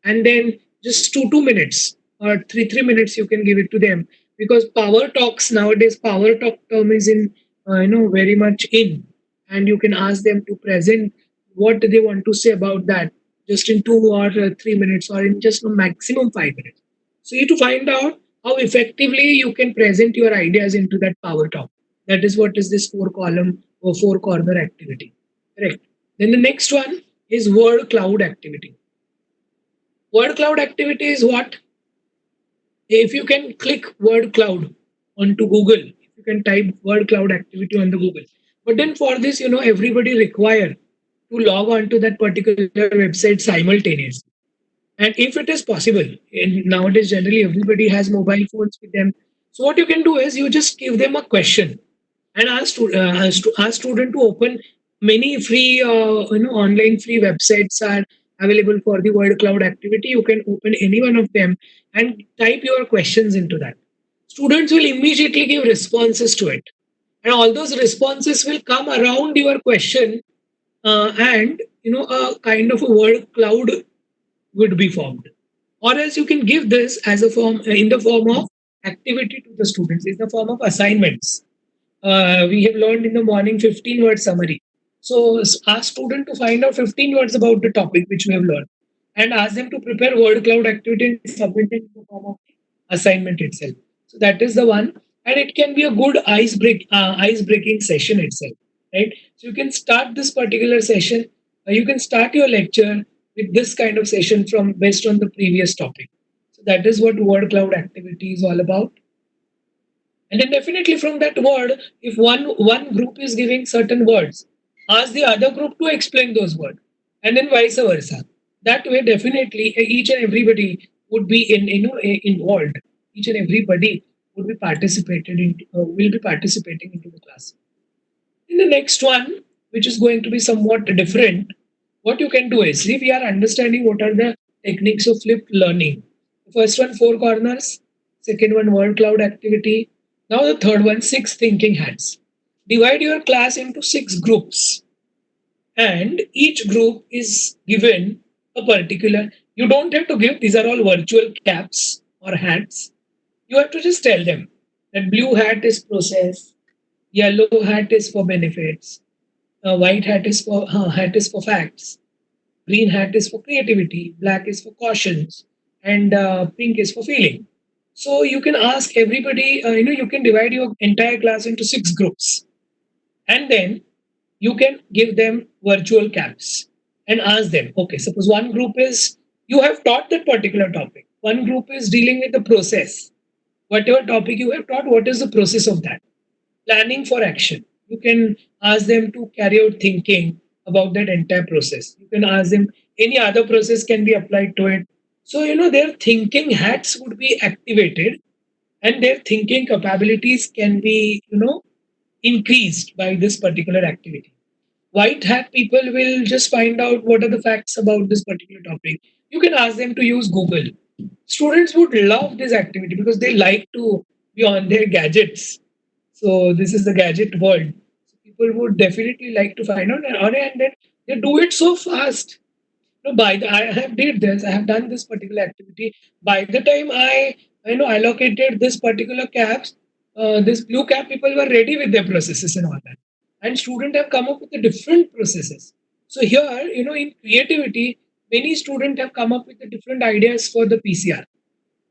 and then just 2 minutes or 3 minutes you can give it to them, because power talks nowadays, power talk term is in very much in, and you can ask them to present what they want to say about that just in 2 or 3 minutes or in just a maximum 5 minutes. So you have to find out how effectively you can present your ideas into that power talk. That is what is this four column or four corner activity. Correct. Then the next one is word cloud activity. Word cloud activity is what? If you can click word cloud onto Google, if you can type word cloud activity on the Google. But then for this, everybody require to log on to that particular website simultaneously. And if it is possible, and nowadays generally everybody has mobile phones with them. So what you can do is you just give them a question and ask student to open many free online free websites are available for the word cloud activity. You can open any one of them and type your questions into that. Students will immediately give responses to it, and all those responses will come around your question, and a kind of a word cloud would be formed. Or else you can give this as a form in the form of activity to the students, in the form of assignments. We have learned in the morning 15 word summary. So ask student to find out 15 words about the topic which we have learned, and ask them to prepare word cloud activity and submit it in the form of assignment itself. So that is the one, and it can be a good ice breaking session itself, right? So you can start this particular session. You can start your lecture with this kind of session from based on the previous topic. So that is what word cloud activity is all about. And then definitely from that word, if one group is giving certain words, ask the other group to explain those words, and then vice versa. That way, definitely each and everybody would be involved. Each and everybody would be participated in will be participating into the class. In the next one, which is going to be somewhat different, what you can do is, if we are understanding what are the techniques of flipped learning. The first one, four corners. Second one, word cloud activity. Now the third one, six thinking hats. Divide your class into six groups, and each group is given a particular. You don't have to give, these are all virtual caps or hats. You have to just tell them that blue hat is process, yellow hat is for benefits, white hat is for facts, green hat is for creativity, black is for cautions, and pink is for feeling. So you can ask everybody. You can divide your entire class into six groups, and then you can give them virtual caps and ask them. Okay, suppose one group is, you have taught that particular topic. One group is dealing with the process. Whatever topic you have taught, what is the process of that? Planning for action. You can ask them to carry out thinking about that entire process. You can ask them any other process can be applied to it. So, their thinking hats would be activated, and their thinking capabilities can be, increased by this particular activity. White hat people will just find out what are the facts about this particular topic. You can ask them to use Google. Students would love this activity because they like to be on their gadgets. So this is the gadget world. So people would definitely like to find out, and then they do it so fast. By the I have did this, I have done this particular activity. By the time I allocated this particular caps, this blue cap people were ready with their processes and all that. And students have come up with the different processes. So here, in creativity, many students have come up with the different ideas for the PCR.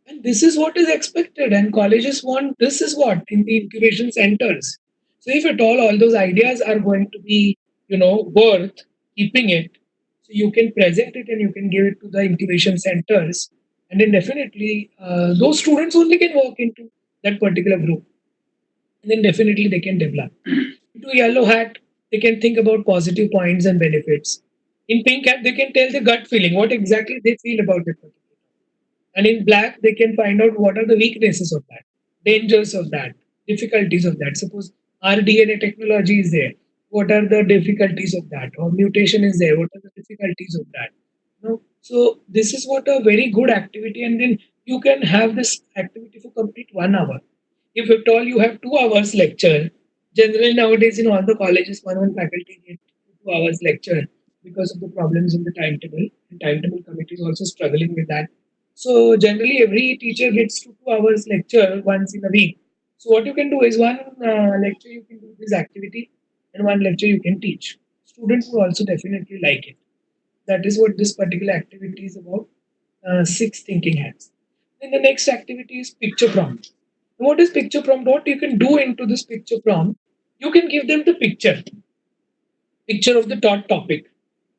And this is what is expected, and colleges want this is what in the incubation centers. So if at all those ideas are going to be, worth keeping it, so you can present it and you can give it to the incubation centers, and then definitely those students only can walk into that particular group, and then definitely they can develop. Into yellow hat, they can think about positive points and benefits. In pink hat, they can tell the gut feeling, what exactly they feel about it. And in black, they can find out what are the weaknesses of that, dangers of that, difficulties of that. Suppose RDNA technology is there. What are the difficulties of that? Or mutation is there. What are the difficulties of that? So this is what a very good activity. And then you can have this activity for complete 1 hour. If at all you have 2 hours lecture, generally nowadays in all the colleges, one faculty get 2 hours lecture because of the problems in the timetable. The timetable committee is also struggling with that. So generally, every teacher gets 2 hours lecture once in a week. So what you can do is one lecture you can do this activity, and one lecture you can teach. Students will also definitely like it. That is what this particular activity is about. Six thinking hats. Then the next activity is picture prompt. Now, what is picture prompt? What you can do into this picture prompt? You can give them the picture of the taught topic.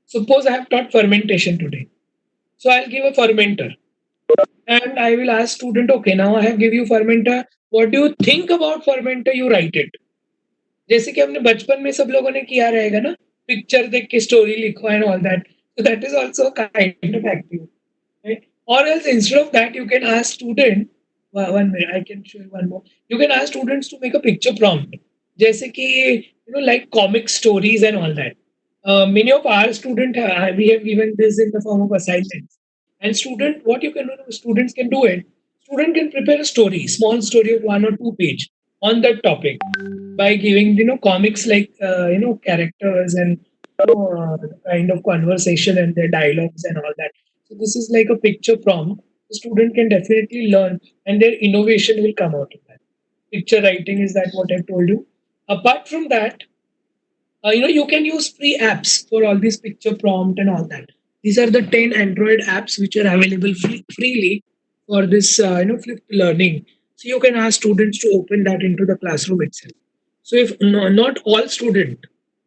Suppose I have taught fermentation today. So I'll give a fermenter. And I will ask student, okay, now I have give you fermenter. What do you think about fermenter? You write it. जैसे कि हमने बचपन में सब लोगों ने किया रहेगा ना, पिक्चर देख के स्टोरी लिखो and all that. So that is also a kind of activity. Right? Or else instead of that, you can ask student. One minute, I can show you one more. You can ask students to make a picture prompt. जैसे कि like comic stories and all that. Many of our students, we have given this in the form of assignments. And what you can do, students can do it. Student can prepare a story, small story of 1 or 2 page on that topic by giving comics like characters and the kind of conversation and their dialogues and all that. So this is like a picture prompt. The student can definitely learn, and their innovation will come out of that. Picture writing is that what I've told you. Apart from that, you can use free apps for all these picture prompt and all that. These are the 10 Android apps which are available freely for this flipped learning. So you can ask students to open that into the classroom itself. So if not all students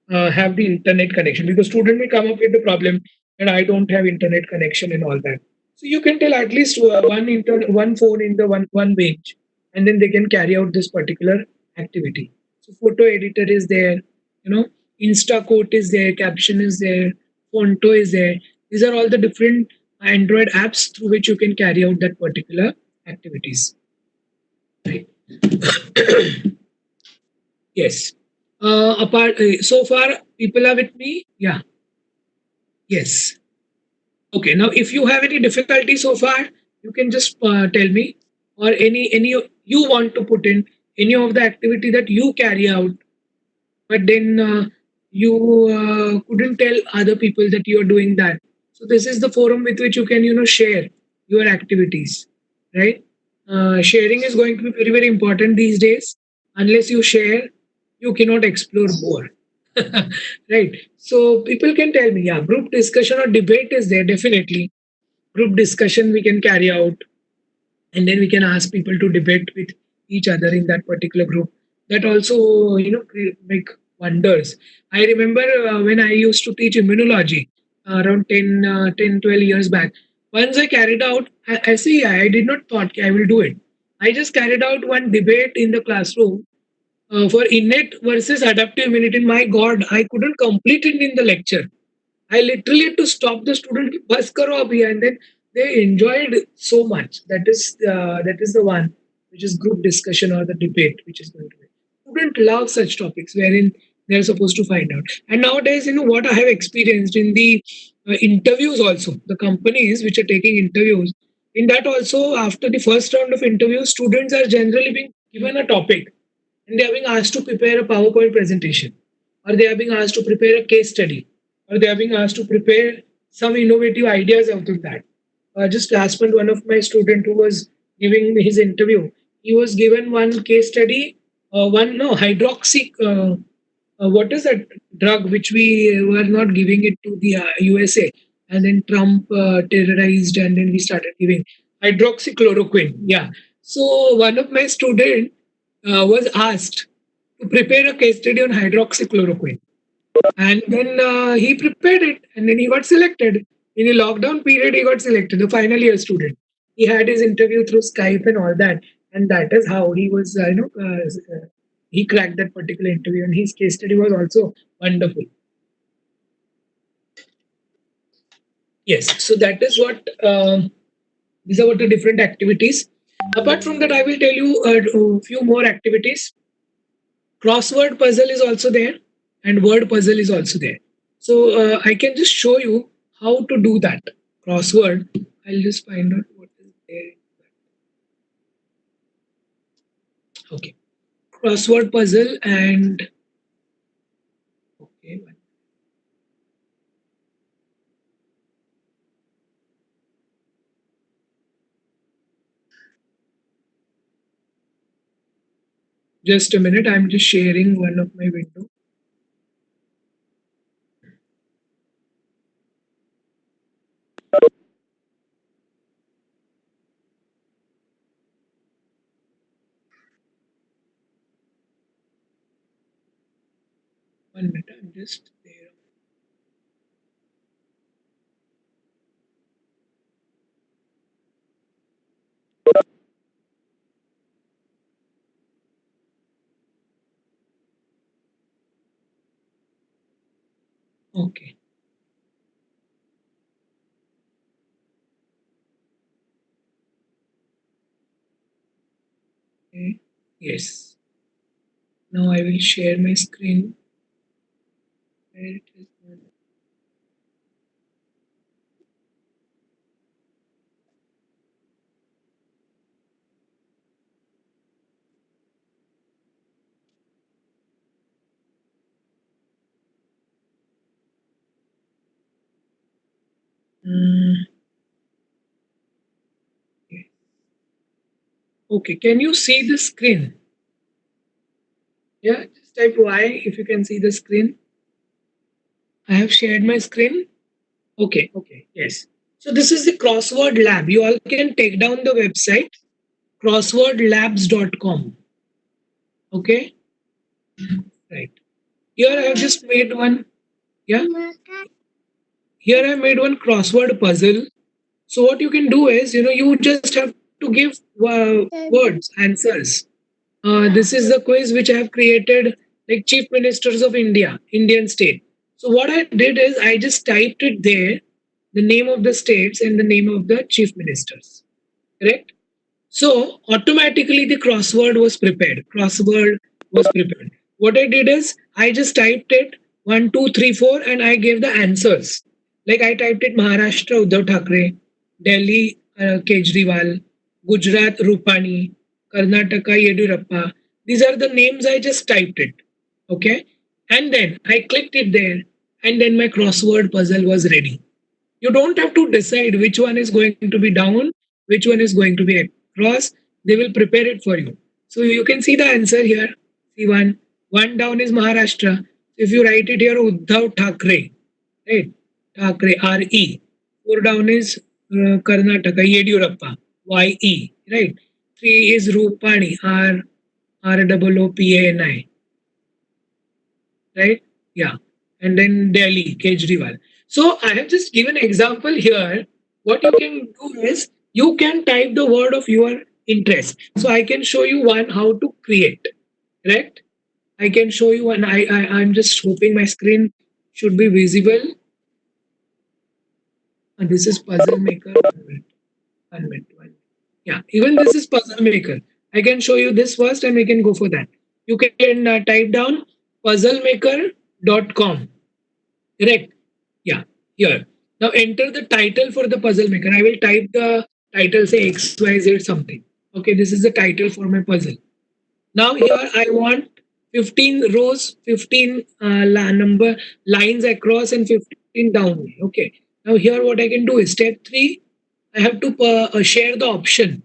have the internet connection, because student may come up with the problem that I don't have internet connection and all that. So you can tell at least one phone in the one bench, and then they can carry out this particular activity. So photo editor is there, you know, Insta quote is there, caption is there, Fonto is there. These are all the different Android apps through which you can carry out that particular activities. Right. Yes. So far, people are with me. Yeah. Yes. Okay. Now, if you have any difficulty so far, you can just tell me, or any you want to put in any of the activity that you carry out, but then you couldn't tell other people that you are doing that. So this is the forum with which you can share your activities, right? Sharing is going to be very very important these days. Unless you share, you cannot explore more. Right. So people can tell me, yeah, group discussion or debate is there definitely. Group discussion we can carry out, and then we can ask people to debate with each other in that particular group. That also make wonders. I remember when I used to teach immunology around 12 years back. Once I carried out, I see, I did not thought I will do it. I just carried out one debate in the classroom for innate versus adaptive immunity. My God, I couldn't complete it in the lecture. I literally had to stop the student, bus karo abhi, and then they enjoyed so much. That is the one which is group discussion or the debate which is going to be. Students love such topics wherein they are supposed to find out. And nowadays, what I have experienced in the interviews also, the companies which are taking interviews, in that also after the first round of interviews, students are generally being given a topic and they are being asked to prepare a PowerPoint presentation, or they are being asked to prepare a case study, or they are being asked to prepare some innovative ideas out of that. Just last month, one of my student who was giving his interview, he was given one case study, one no hydroxy. What is that drug which we were not giving it to the USA, and then Trump terrorized, and then we started giving hydroxychloroquine. Yeah. So one of my student was asked to prepare a case study on hydroxychloroquine. And then he prepared it, and then he got selected. In the lockdown period, he got selected, the final year student. He had his interview through Skype and all that. And that is how he was, he cracked that particular interview. And his case study was also wonderful. Yes, so that is what, these are what the different activities. Apart from that, I will tell you a few more activities. Crossword puzzle is also there, and word puzzle is also there. So I can just show you how to do that crossword. I'll just find out what is there. Okay, crossword puzzle. And okay, just a minute, I'm just sharing one of my window. One minute, I'm just there. Okay. Okay. Yes. Now I will share my screen. Where it is. Mm. Okay, can you see the screen? Yeah, just type Y if you can see the screen. I have shared my screen. Okay, okay, yes. So this is the crossword lab. You all can take down the website crosswordlabs.com. Okay, right. Here I have just made one. Yeah, here I made one crossword puzzle. So what you can do is, you just have to give words, answers. This is the quiz which I have created, like chief ministers of India, Indian state. So what I did is I just typed it there, the name of the states and the name of the chief ministers. Correct? So automatically the crossword was prepared. Crossword was prepared. What I did is I just typed it 1, 2, 3, 4, and I gave the answers. Like I typed it Maharashtra Uddhav Thackeray, Delhi Kejriwal, Gujarat Rupani, Karnataka Yedurappa. These are the names I just typed it. Okay, and then I clicked it there, and then my crossword puzzle was ready. You don't have to decide which one is going to be down, which one is going to be across. They will prepare it for you. So you can see the answer here. See one. One down is Maharashtra. If you write it here, Uddhav Thackeray, right? Thackeray, R-E. Four down is Karnataka, Yedurappa, Y-E, right? Three is Rupani, R-O-O-P-A-N-I, right? Yeah. And then Delhi, Kejriwal. So I have just given example here. What you can do is you can type the word of your interest. So I can show you one how to create. Correct? I can show you one. I'm just hoping my screen should be visible. And this is puzzle maker. 1 minute. Yeah, even this is puzzle maker. I can show you this first and we can go for that. You can type down puzzlemaker.com. Correct? Yeah, here. Now enter the title for the puzzle maker. I will type the title, say XYZ something. Okay, this is the title for my puzzle. Now here I want 15 rows, 15 number lines across and 15 down. Okay. Now here what I can do is step 3. I have to share the option.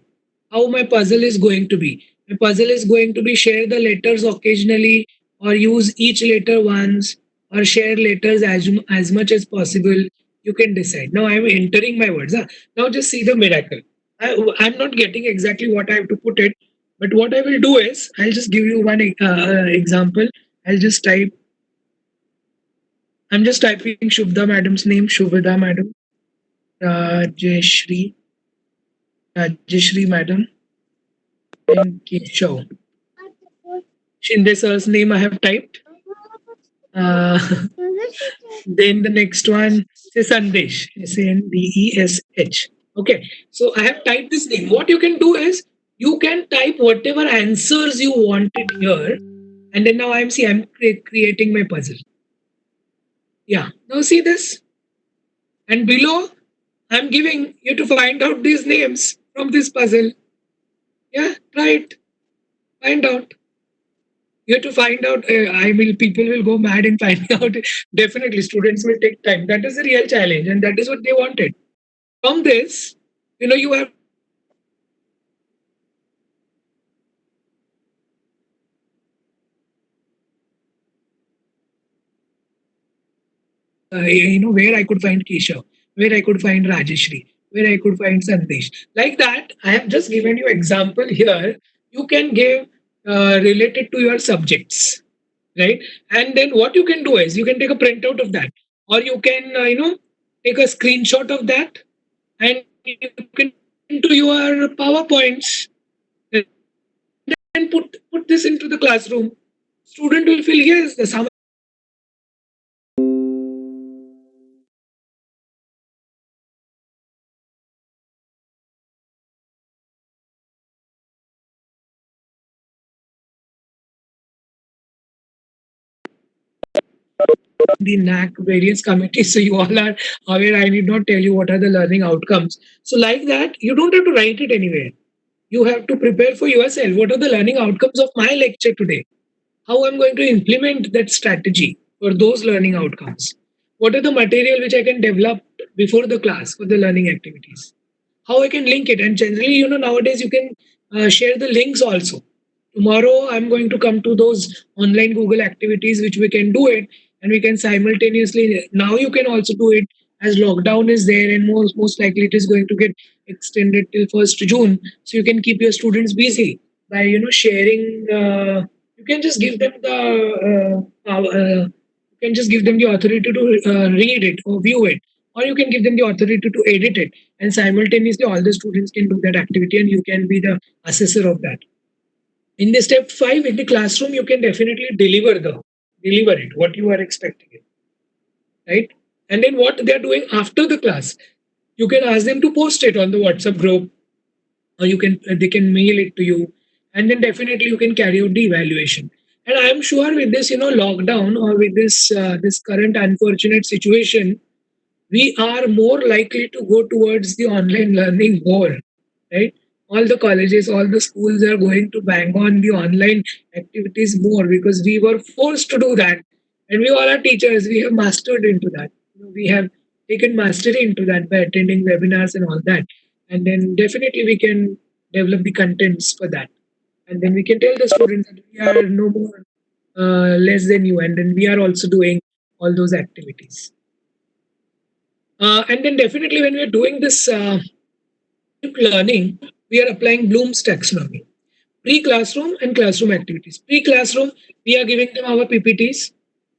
How my puzzle is going to be. My puzzle is going to be share the letters occasionally or use each letter once or share letters as much as possible. You can decide. Now I'm entering my words. Huh? Now just see the miracle. I'm not getting exactly what I have to put it, but what I will do is I'll just give you one example. I'll just type. I'm just typing Shubha madam's name. Shubhada madam. Rajeshri. Rajeshri madam. And Keshav. Shinde sir's name I have typed. Then the next one, say Sandesh. Sandesh. Okay. So I have typed this name. What you can do is you can type whatever answers you wanted here. And then now I'm creating my puzzle. Yeah. Now see this. And below, I'm giving you to find out these names from this puzzle. Yeah, try it. Find out. You have to find out. People will go mad in finding out. Definitely, students will take time. That is the real challenge, and that is what they wanted. From this, you have where I could find Keshav, where I could find Rajeshri, where I could find Sandesh. Like that, I have just given you example here. You can give related to your subjects, right? And then what you can do is you can take a printout of that, or you can take a screenshot of that, and you can into your PowerPoints and put this into the classroom. Student will feel yes, some the NAC various committees, so you all are aware. I need not tell you what are the learning outcomes. So like that, you don't have to write it anywhere. You have to prepare for yourself. What are the learning outcomes of my lecture today? How I'm going to implement that strategy for those learning outcomes? What are the material which I can develop before the class for the learning activities. How I can link it, and generally, nowadays you can share the links also. Tomorrow I'm going to come to those online Google activities which we can do it, and we can simultaneously. Now you can also do it as lockdown is there, and most likely it is going to get extended till 1st June. So you can keep your students busy by sharing. You can just give them the you can just give them the authority to read it or view it, or you can give them the authority to edit it, and simultaneously all the students can do that activity, and you can be the assessor of that. In the step 5, in the classroom, you can definitely deliver it what you are expecting it, right? And then what they are doing after the class, you can ask them to post it on the WhatsApp group, or they can mail it to you, and then definitely you can carry out the evaluation. And I am sure with this lockdown, or with this current unfortunate situation, we are more likely to go towards the online learning more, right? All the colleges, all the schools are going to bang on the online activities more, because we were forced to do that. And we all are teachers, we have mastered into that. We have taken mastery into that by attending webinars and all that. And then definitely we can develop the contents for that. And then we can tell the students that we are no more less than you, and then we are also doing all those activities. And then definitely when we are doing this learning, we are applying Bloom's taxonomy. Pre-classroom and classroom activities. Pre-classroom, we are giving them our PPTs.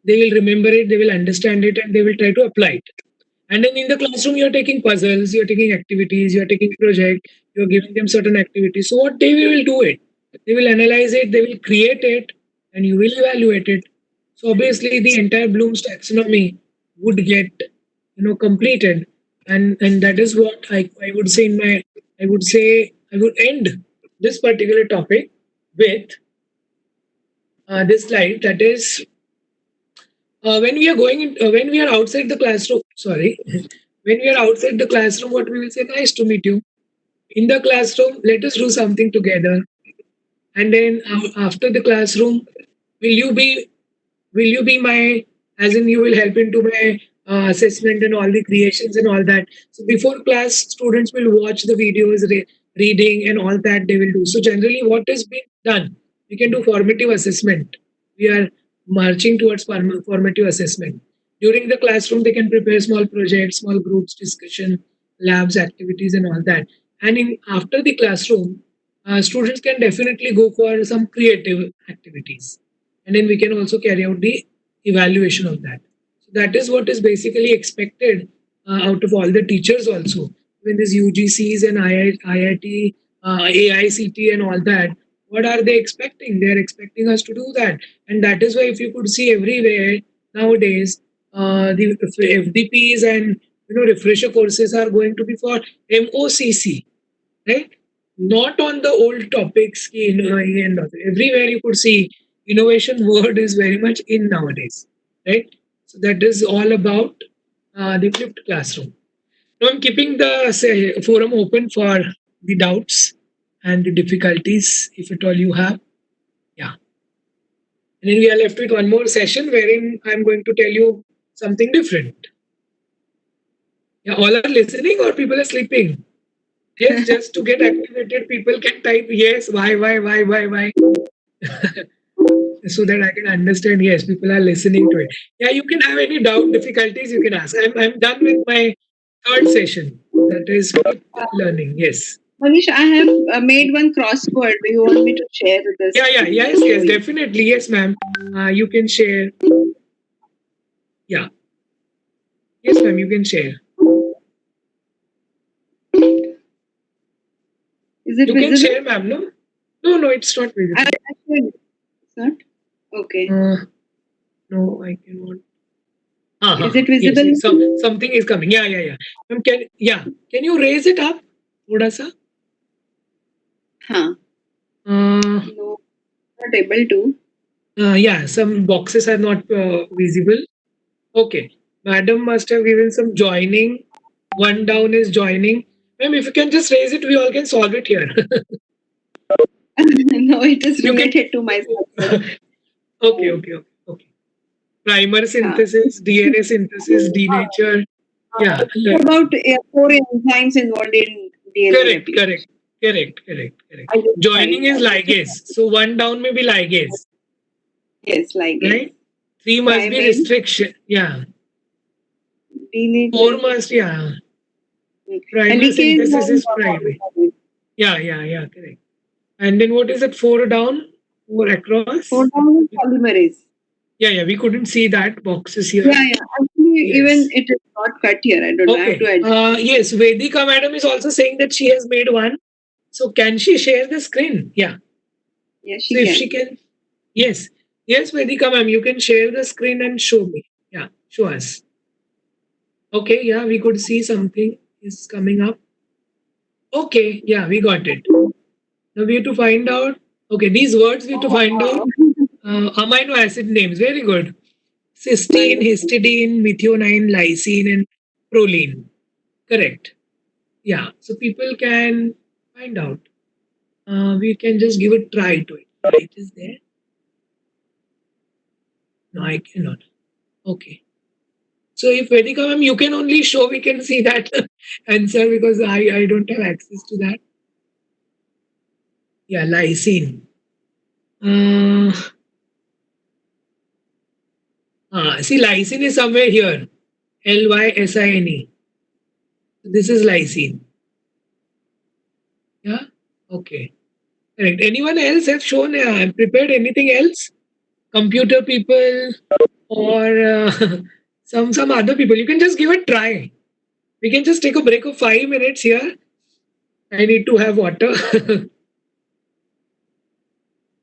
They will remember it, they will understand it, and they will try to apply it. And then in the classroom, you're taking puzzles, you're taking activities, you're taking project, you're giving them certain activities. So what they will do it? They will analyze it, they will create it, and you will evaluate it. So obviously the entire Bloom's taxonomy would get completed. And that is what I would say I would end this particular topic with this slide, that is when we are when we are outside the classroom, sorry, when we are outside the classroom, what we will say, nice to meet you. In the classroom, let us do something together. And then after the classroom, will you be my, as in you will help into my assessment and all the creations and all that. So before class, students will watch the videos, reading and all that they will do. So generally what is being done, we can do formative assessment. We are marching towards formative assessment. During the classroom, they can prepare small projects, small groups, discussion, labs, activities and all that. And in after the classroom, students can definitely go for some creative activities, and then we can also carry out the evaluation of that. So that is what is basically expected out of all the teachers also. When these UGCs and IIT, AICT and all that, what are they expecting? They are expecting us to do that. And that is why if you could see everywhere nowadays, the FDPs and refresher courses are going to be for MOCC, right? Not on the old topics. Everywhere you could see innovation word is very much in nowadays, right? So that is all about the flipped classroom. Now I'm keeping the forum open for the doubts and the difficulties, if at all you have. Yeah. And then we are left with one more session wherein I'm going to tell you something different. Yeah, all are listening or people are sleeping? Yes, just to get activated, people can type yes, why, so that I can understand. Yes, people are listening to it. Yeah, you can have any doubt, difficulties, you can ask. I'm done with my third session. That is learning. Yes. Manish, I have made one crossword. Do you want me to share this? Yes, definitely. Yes, ma'am. You can share. Yeah. Yes, ma'am, you can share. Is it you visible? can share, ma'am, no? No, it's not visible. It's not? Okay. No, I cannot. Is it visible? Yes, something is coming. Yeah. Ma'am, can you raise it up? Thoda sa? Huh. No, not able to. Yeah, some boxes are not visible. Okay. Madam must have given some joining. One down is joining. Ma'am, if you can just raise it, we all can solve it here. No, it is related to my subject. Okay. Primer synthesis, DNA synthesis, denature. Yeah. It's about 4 enzymes involved in DNA Correct. replication. Correct. I didn't Joining find is that. ligase. So one down may be ligase, Yes, like right? 3 must be Primary, restriction. Yeah. 4 denature. must, yeah. Primer Helicase synthesis is and primary. Yeah, correct. And then what is it? 4 down, 4 across. 4 down is polymerase. Yeah, we couldn't see that boxes here. Yeah. Actually, Yes. even it is not cut here. I don't know. I have to Okay. adjust. Yes, Vedika madam is also saying that she has made one. So can she share the screen? Yeah. Yes, So she if can. she can, yes, Vedika ma'am, you can share the screen and show me. Yeah, show us. Okay, yeah, we could see something is coming up. Okay, yeah, we got it. Now we have to find out. Okay, these words we have to find out. Amino acid names. Very good. Cysteine, histidine, methionine, lysine, and proline. Correct. Yeah. So people can find out. We can just give a try to it. Right is there? No, I cannot. Okay. So if Vedika ma'am, you can only show, we can see that answer because I don't have access to that. Yeah, lysine. See, lysine is somewhere here. Lysine. This is lysine. Yeah. Okay. Correct. Anyone else have shown prepared anything else? Computer people or some other people. You can just give a try. We can just take a break of 5 minutes here. I need to have water.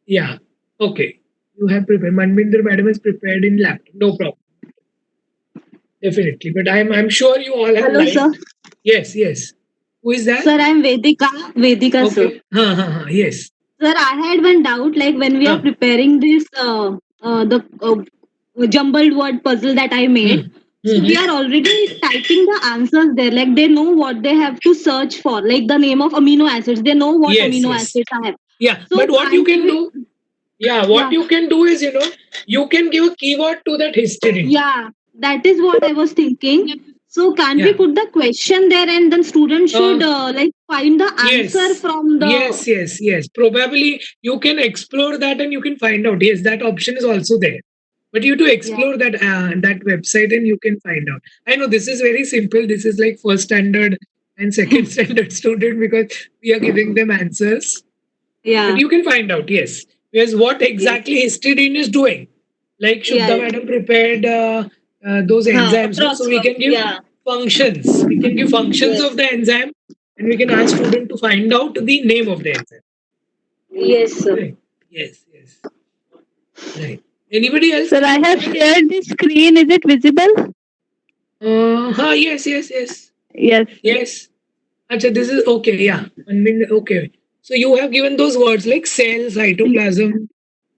Yeah. Okay. You have prepared. Manvinder madam is prepared in laptop. No problem. Definitely. But I'm sure you all have Hello, liked. sir. Yes. Who is that? Sir, I'm Vedika. Vedika, sir. Okay. Yes. Sir, I had one doubt. Like when we are Huh. preparing this, the jumbled word puzzle that I made. So we are already typing the answers there. Like they know what they have to search for. Like the name of amino acids. They know what Yes, amino yes. acids I have. Yeah. So But what you can't can we- do? Yeah. What Yeah. you can do is, you can give a keyword to that histidine. Yeah, that is what I was thinking. So can we Yeah. put the question there and then students should like find the answer Yes. from the Yes. Probably you can explore that and you can find out. Yes, that option is also there. But you have to explore that website and you can find out. I know this is very simple. This is like first standard and second standard student because we are giving them answers. yeah. But you can find out, yes. Yes, what exactly histidine is doing. Like Shubha Yeah. madam prepared those enzymes. No? So we can give functions. We can give functions of the enzyme and we can ask student to find out the name of the enzyme. Yes, sir. Right. Yes. Right. Anybody else? Sir, I have shared the screen. Is it visible? Yes. Yes. Acha, this is okay. Yeah. 1 minute. Okay. So you have given those words like cell, cytoplasm.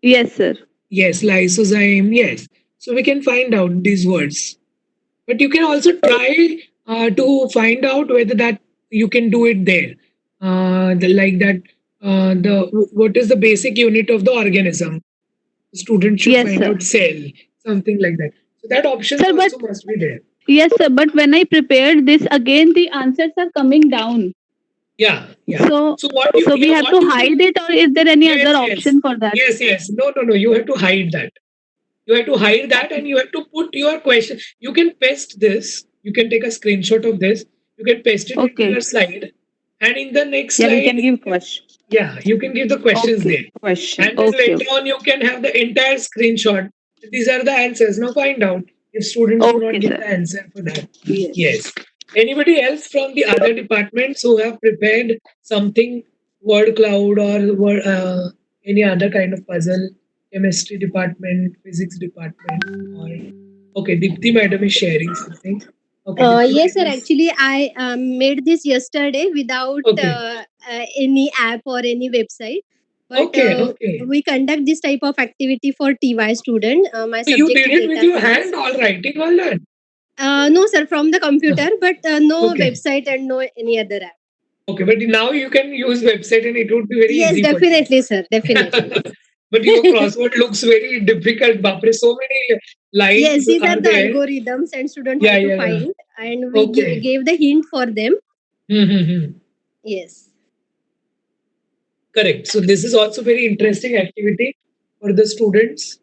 Yes, sir. Yes, lysozyme. Yes. So we can find out these words. But you can also try to find out whether that you can do it there. Like that. What is the basic unit of the organism? The student should Yes, find sir. out cell, something like that. So that option Sir, also must be there. Yes, sir. But when I prepared this, again the answers are coming down. Yeah. So, what we have to hide it, or is there any other option for that? Yes. No. You have to hide that. You have to hide that and you have to put your question. You can paste this. You can take a screenshot of this. You can paste it into your slide. And in the next Yeah, slide, we can give question. yeah, you can give the questions there. Question. And then later on, you can have the entire screenshot. These are the answers. Now find out if students do not get the answer for that. Yes. Anybody else from the other departments who have prepared something, word cloud or any other kind of puzzle? Chemistry department, physics department, or okay, Dipti madam is sharing something. Okay. Dipti Yes, sir. madam is- Actually, I made this yesterday without any app or any website. But Okay. we conduct this type of activity for TY student. My So you subject did is it with data your science. hand, all writing, all that. No, sir, from the computer, but no Okay. website and no any other app. Okay, but now you can use website and it would be very Yes, easy for you. definitely, sir. Definitely. But your crossword looks very difficult, Bapre. So many lines Yes, these are are the there. algorithms, and student Yeah, have to yeah, yeah. find, and we Okay. gave the hint for them. Mm-hmm. Yes. Correct. So this is also very interesting activity for the students.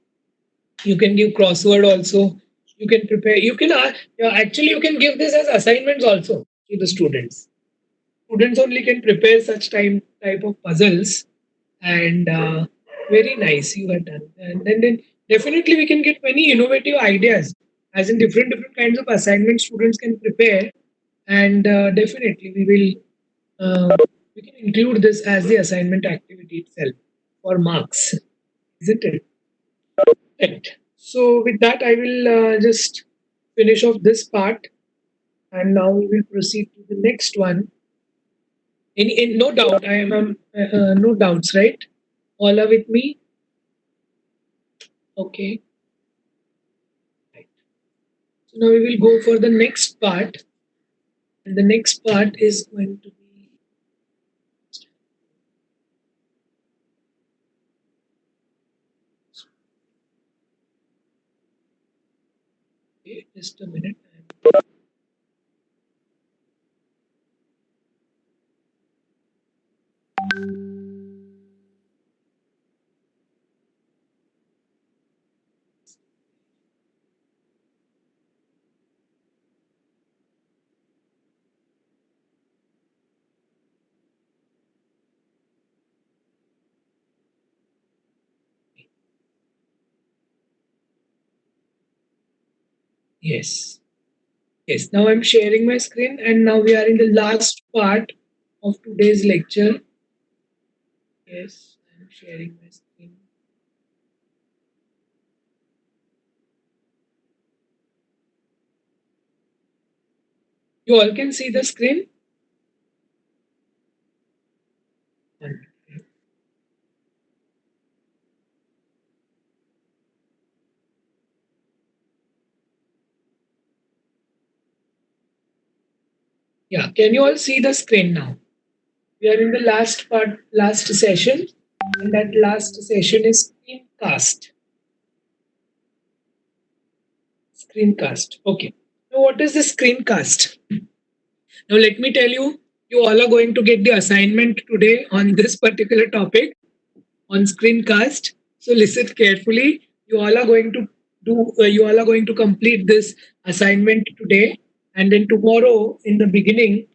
You can give crossword also. You can prepare. You can actually you can give this as assignments also to the students. Students only can prepare such type of puzzles, and very nice you have done. And then definitely we can get many innovative ideas, as in different kinds of assignments students can prepare, and definitely we can include this as the assignment activity itself for marks, isn't it? Right. So with that, I will just finish off this part, and now we will proceed to the next one. In no doubt, I am no doubts, right? All are with me. Okay. Right. So now we will go for the next part, and the next part is going to be. Okay, just a minute. Yes. Yes. Now I'm sharing my screen, and now we are in the last part of today's lecture. Yes, I'm sharing my screen. You all can see the screen? Yeah, can you all see the screen now? We are in the last part, last session, and that last session is screencast. Screencast. Okay. Now, what is the screencast? Now, let me tell you, you all are going to get the assignment today on this particular topic on screencast. So listen carefully. You all are going to you all are going to complete this assignment today, and then tomorrow in the beginning,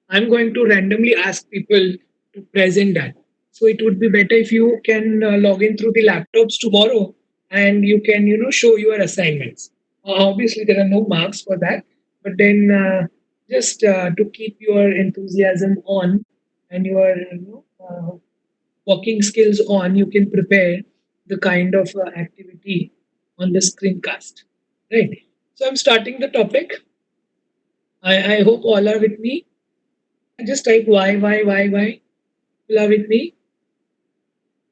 I'm going to randomly ask people to present that. So it would be better if you can log in through the laptops tomorrow, and you can show your assignments. Obviously, there are no marks for that, but then just to keep your enthusiasm on and your working skills on, you can prepare the kind of activity on the screencast. Right. So I'm starting the topic. I hope all are with me. Just type why. All are with me.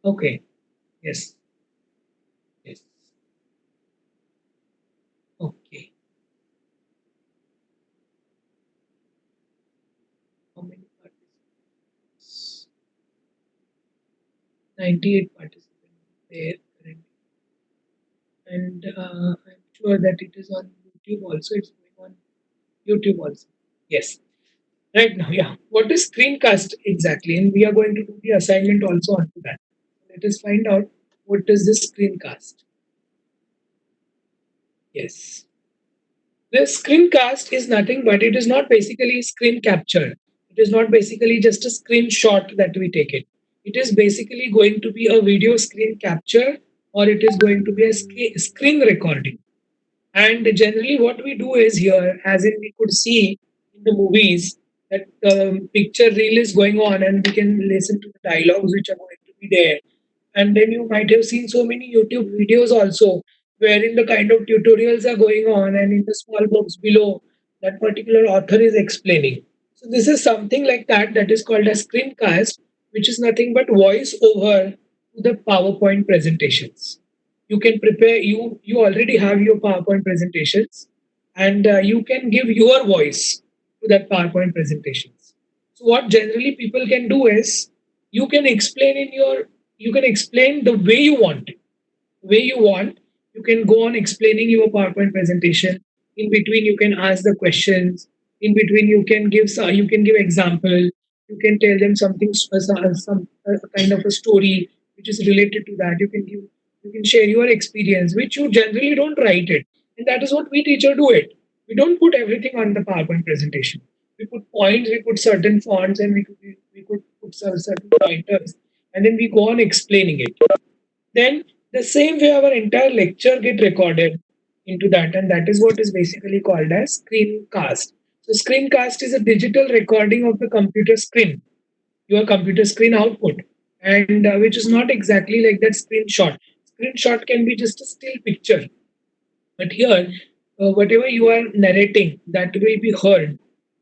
Okay. Yes. Yes. Okay. How many participants? 98 participants there currently. And I'm sure that it is on YouTube also. It's going on YouTube also. Yes. Right now, yeah. What is screencast exactly? And we are going to do the assignment also onto that. Let us find out what is this screencast. Yes. The screencast is nothing but it is not basically screen capture. It is not basically just a screenshot that we take it. It is basically going to be a video screen capture, or it is going to be a screen recording. And generally, what we do is here, as in we could see in the movies, that picture reel is going on and we can listen to the dialogues which are going to be there. And then you might have seen so many YouTube videos also, wherein the kind of tutorials are going on, and in the small box below, that particular author is explaining. So, this is something like that, that is called a screencast, which is nothing but voice over to the PowerPoint presentations. You can prepare, you already have your PowerPoint presentations, and you can give your voice to that PowerPoint presentations. So what generally people can do is, you can explain in your you can explain the way you want it. Way you want, you can go on explaining your PowerPoint presentation. In between, you can ask the questions. In between, you can give example. You can tell them something, some kind of a story which is related to that. You can share your experience, which you generally don't write it, and that is what we teacher do it. We don't put everything on the PowerPoint presentation. We put points, we put certain fonts, and we could put certain pointers, and then we go on explaining it. Then the same way our entire lecture get recorded into that, and that is what is basically called as screencast. So screencast is a digital recording of the computer screen, your computer screen output, and which is not exactly like that screenshot. Screenshot can be just a still picture, but here, whatever you are narrating, that will be heard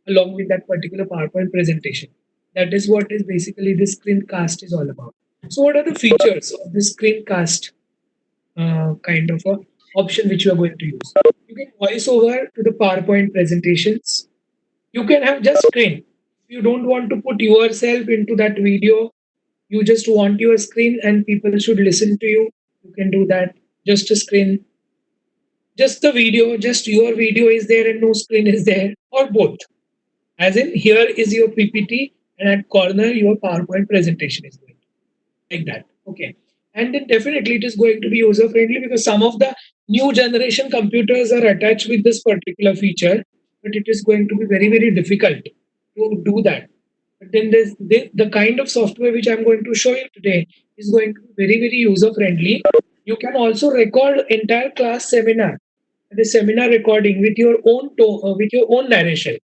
along with that particular PowerPoint presentation. That is what is basically this screencast is all about. So, what are the features of this screencast kind of a option which you are going to use? You can voice over to the PowerPoint presentations. You can have just screen. If you don't want to put yourself into that video, you just want your screen and people should listen to you. You can do that. Just a screen, just the video, just your video is there and no screen is there, or both. As in, here is your PPT, and at corner your PowerPoint presentation is going like that. Okay, and then definitely it is going to be user friendly because some of the new generation computers are attached with this particular feature, but it is going to be very difficult to do that. But then there's the kind of software which I'm going to show you today is going to be very user friendly. You can also record entire class seminar, the seminar recording with your own with your own narration.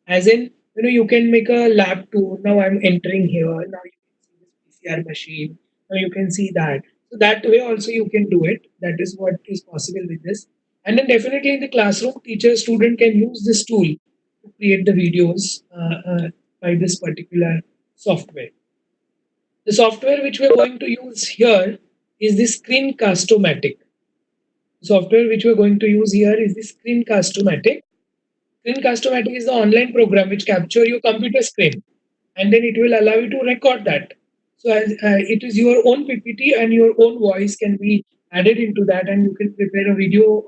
As in, you can make a lab tour. Now I'm entering here. Now you can see this PCR machine. Now you can see that. So that way also you can do it. That is what is possible with this. And then definitely in the classroom, teacher student can use this tool to create the videos by this particular software. The software which we're going to use here is the Screencast-O-Matic. The software which we're going to use here is the Screencast-O-Matic. Screencast-O-Matic is the online program which capture your computer screen, and then it will allow you to record that. So it is your own PPT and your own voice can be added into that, and you can prepare a video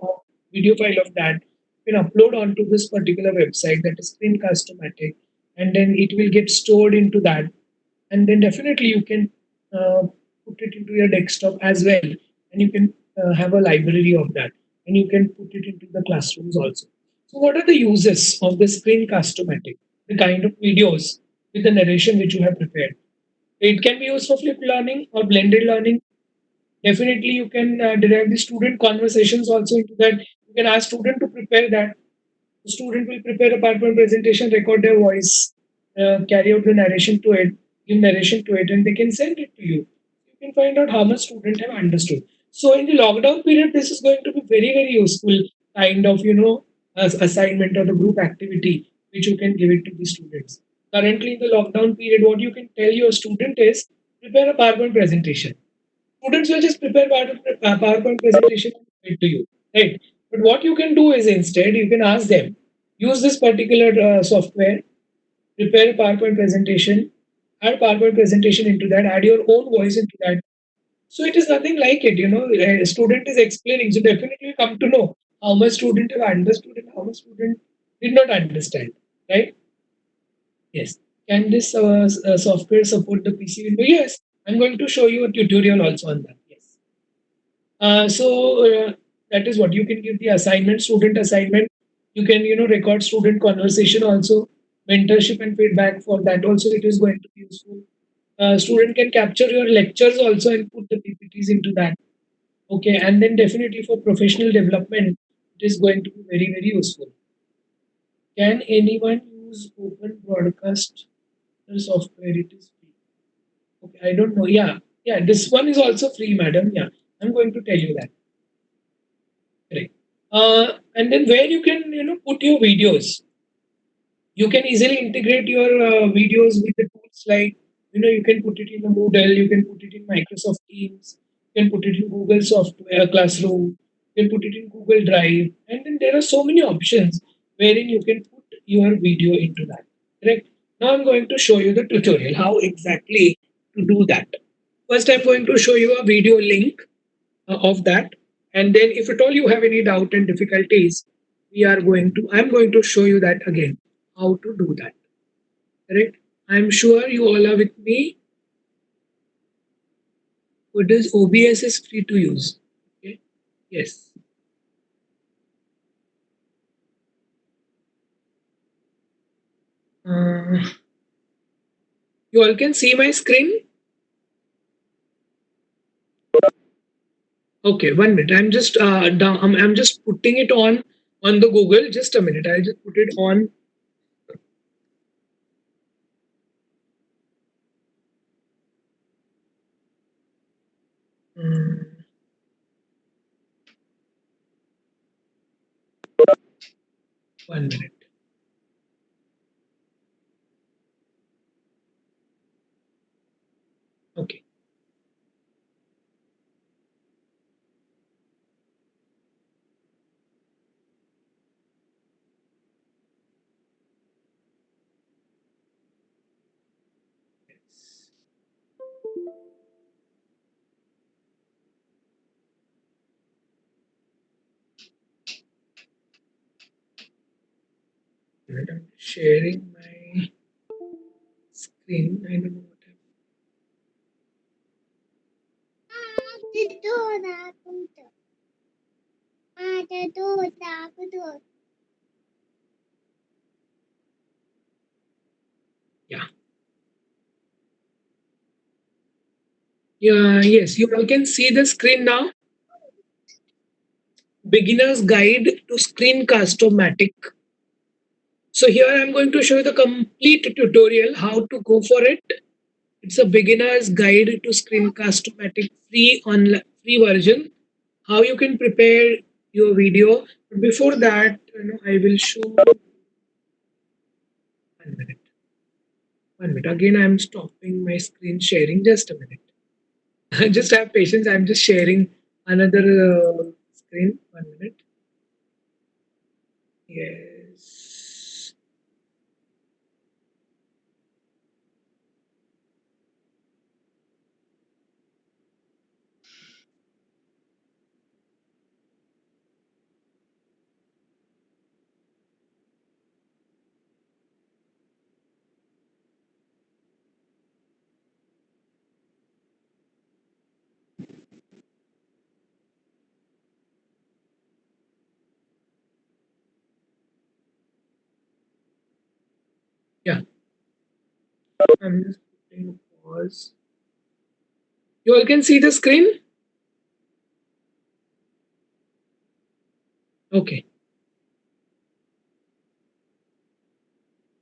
file of that. You can upload onto this particular website, that is Screencast-O-Matic, and then it will get stored into that, and then definitely you can put it into your desktop as well, and you can have a library of that, and you can put it into the classrooms also. So, what are the uses of the Screencast-O-Matic? The kind of videos with the narration which you have prepared. It can be used for flipped learning or blended learning. Definitely, you can derive the student conversations also into that. You can ask student to prepare that. The student will prepare a PowerPoint presentation, record their voice, carry out the narration to it, give narration to it, and they can send it to you. You can find out how much students have understood. So in the lockdown period, this is going to be very useful kind of assignment or the group activity which you can give it to the students. Currently in the lockdown period, what you can tell your student is prepare a PowerPoint presentation. Students will just prepare PowerPoint presentation and give it to you, right? But what you can do is instead you can ask them use this particular software, prepare a PowerPoint presentation, add PowerPoint presentation into that, add your own voice into that. So it is nothing like it, a student is explaining. So definitely you come to know how much student have understood and how much student did not understand, right? Yes. Can this software support the PC window? Yes. I'm going to show you a tutorial also on that. Yes. So that is what you can give the assignment, student assignment. You can, record student conversation also, mentorship and feedback for that also. It is going to be useful. Student can capture your lectures also and put the PPTs into that. Okay, and then definitely for professional development, it is going to be very useful. Can anyone use open broadcast software? It is free. Okay, I don't know. Yeah, this one is also free, madam. Yeah, I'm going to tell you that. Correct. And then where you can, put your videos. You can easily integrate your videos with the tools like, you can put it in the Moodle, you can put it in Microsoft Teams, you can put it in Google Software Classroom, you can put it in Google Drive, and then there are so many options wherein you can put your video into that. Correct. Now I'm going to show you the tutorial how exactly to do that. First, I'm going to show you a video link of that, and then if at all you have any doubt and difficulties, I'm going to show you that again, how to do that. Correct? I'm sure you all are with me. What is OBS is free to use. Okay. Yes. You all can see my screen. Okay, 1 minute. I'm just down. I'm just putting it on the Google. Just a minute. I'll just put it on. Mm. 1 minute. Okay. I'm sharing my screen. I don't know what happened. Yeah. Yeah. Yes. You all can see the screen now. Beginner's Guide to Screencast-O-Matic. So here I'm going to show you the complete tutorial how to go for it. It's a beginner's guide to Screencast-O-Matic free version. How you can prepare your video. But before that, I will show 1 minute. 1 minute. Again, I'm stopping my screen sharing. Just a minute. Just have patience. I'm just sharing another screen. 1 minute. Yes. Yeah. I'm just putting a pause. You all can see the screen? Okay.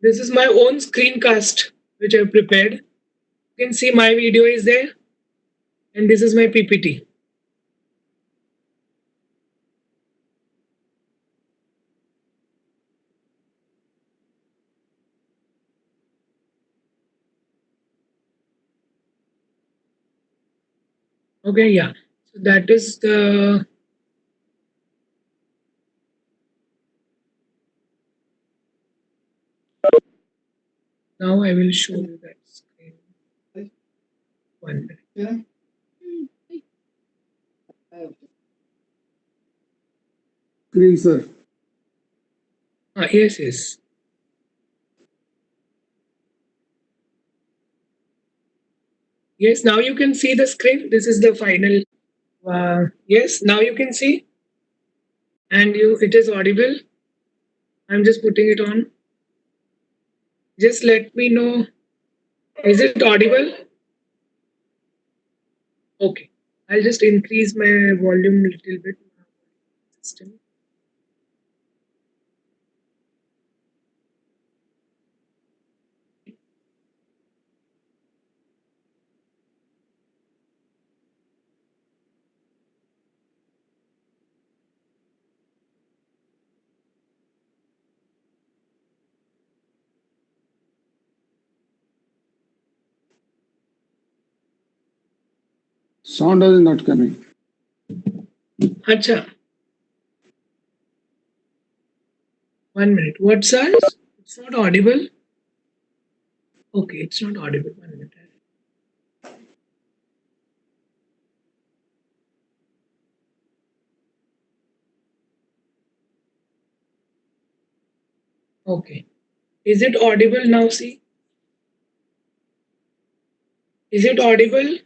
This is my own screencast which I've prepared. You can see my video is there, and this is my PPT. Okay, yeah. So that is the now I will show you that screen. 1 minute. Screen, sir. Yes, yes. Yes, now you can see the screen. This is the final. Yes, now you can see. And it is audible. I'm just putting it on. Just let me know. Is it audible? Okay. I'll just increase my volume a little bit. System. Sound is not coming. Acha. 1 minute. What size? It's not audible. Okay, it's not audible. 1 minute. Okay. Is it audible now? See? Is it audible?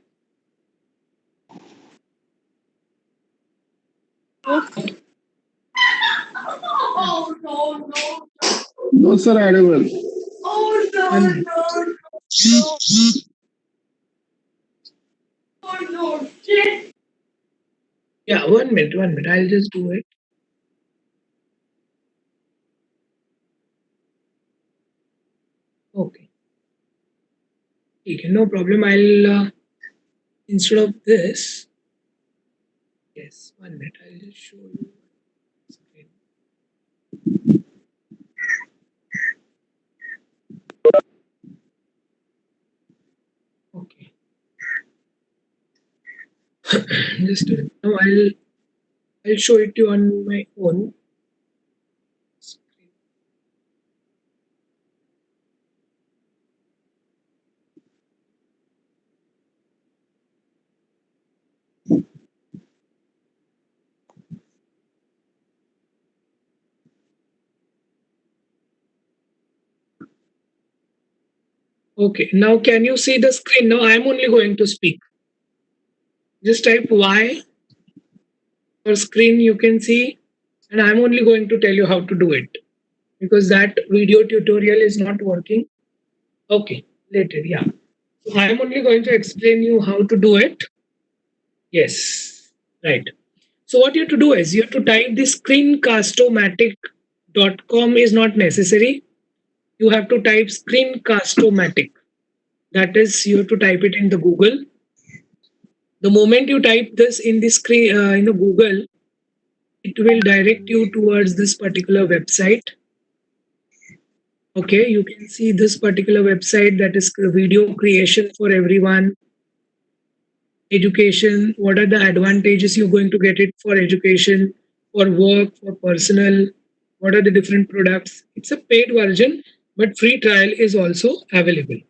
No, sir, audible. One minute. Yeah, 1 minute, 1 minute. I'll just do it. Okay. Okay, no problem. I'll instead of this, yes, 1 minute. I'll just show you. Screen. Okay. Just a minute. Now I'll show it to you on my own screen. Okay. Now can you see the screen? Now I'm only going to speak. Just type Y or screen you can see, and I'm only going to tell you how to do it because that video tutorial is not working. Okay, later, yeah. So I'm only going to explain you how to do it. Yes, right. So what you have to do is you have to type the screencastomatic.com is not necessary. You have to type screencastomatic. That is, you have to type it in the Google. The moment you type this in the screen in the Google, it will direct you towards this particular website. Okay, you can see this particular website, that is video creation for everyone, education. What are the advantages you're going to get it for education, for work, for personal? What are the different products? It's a paid version, but free trial is also available.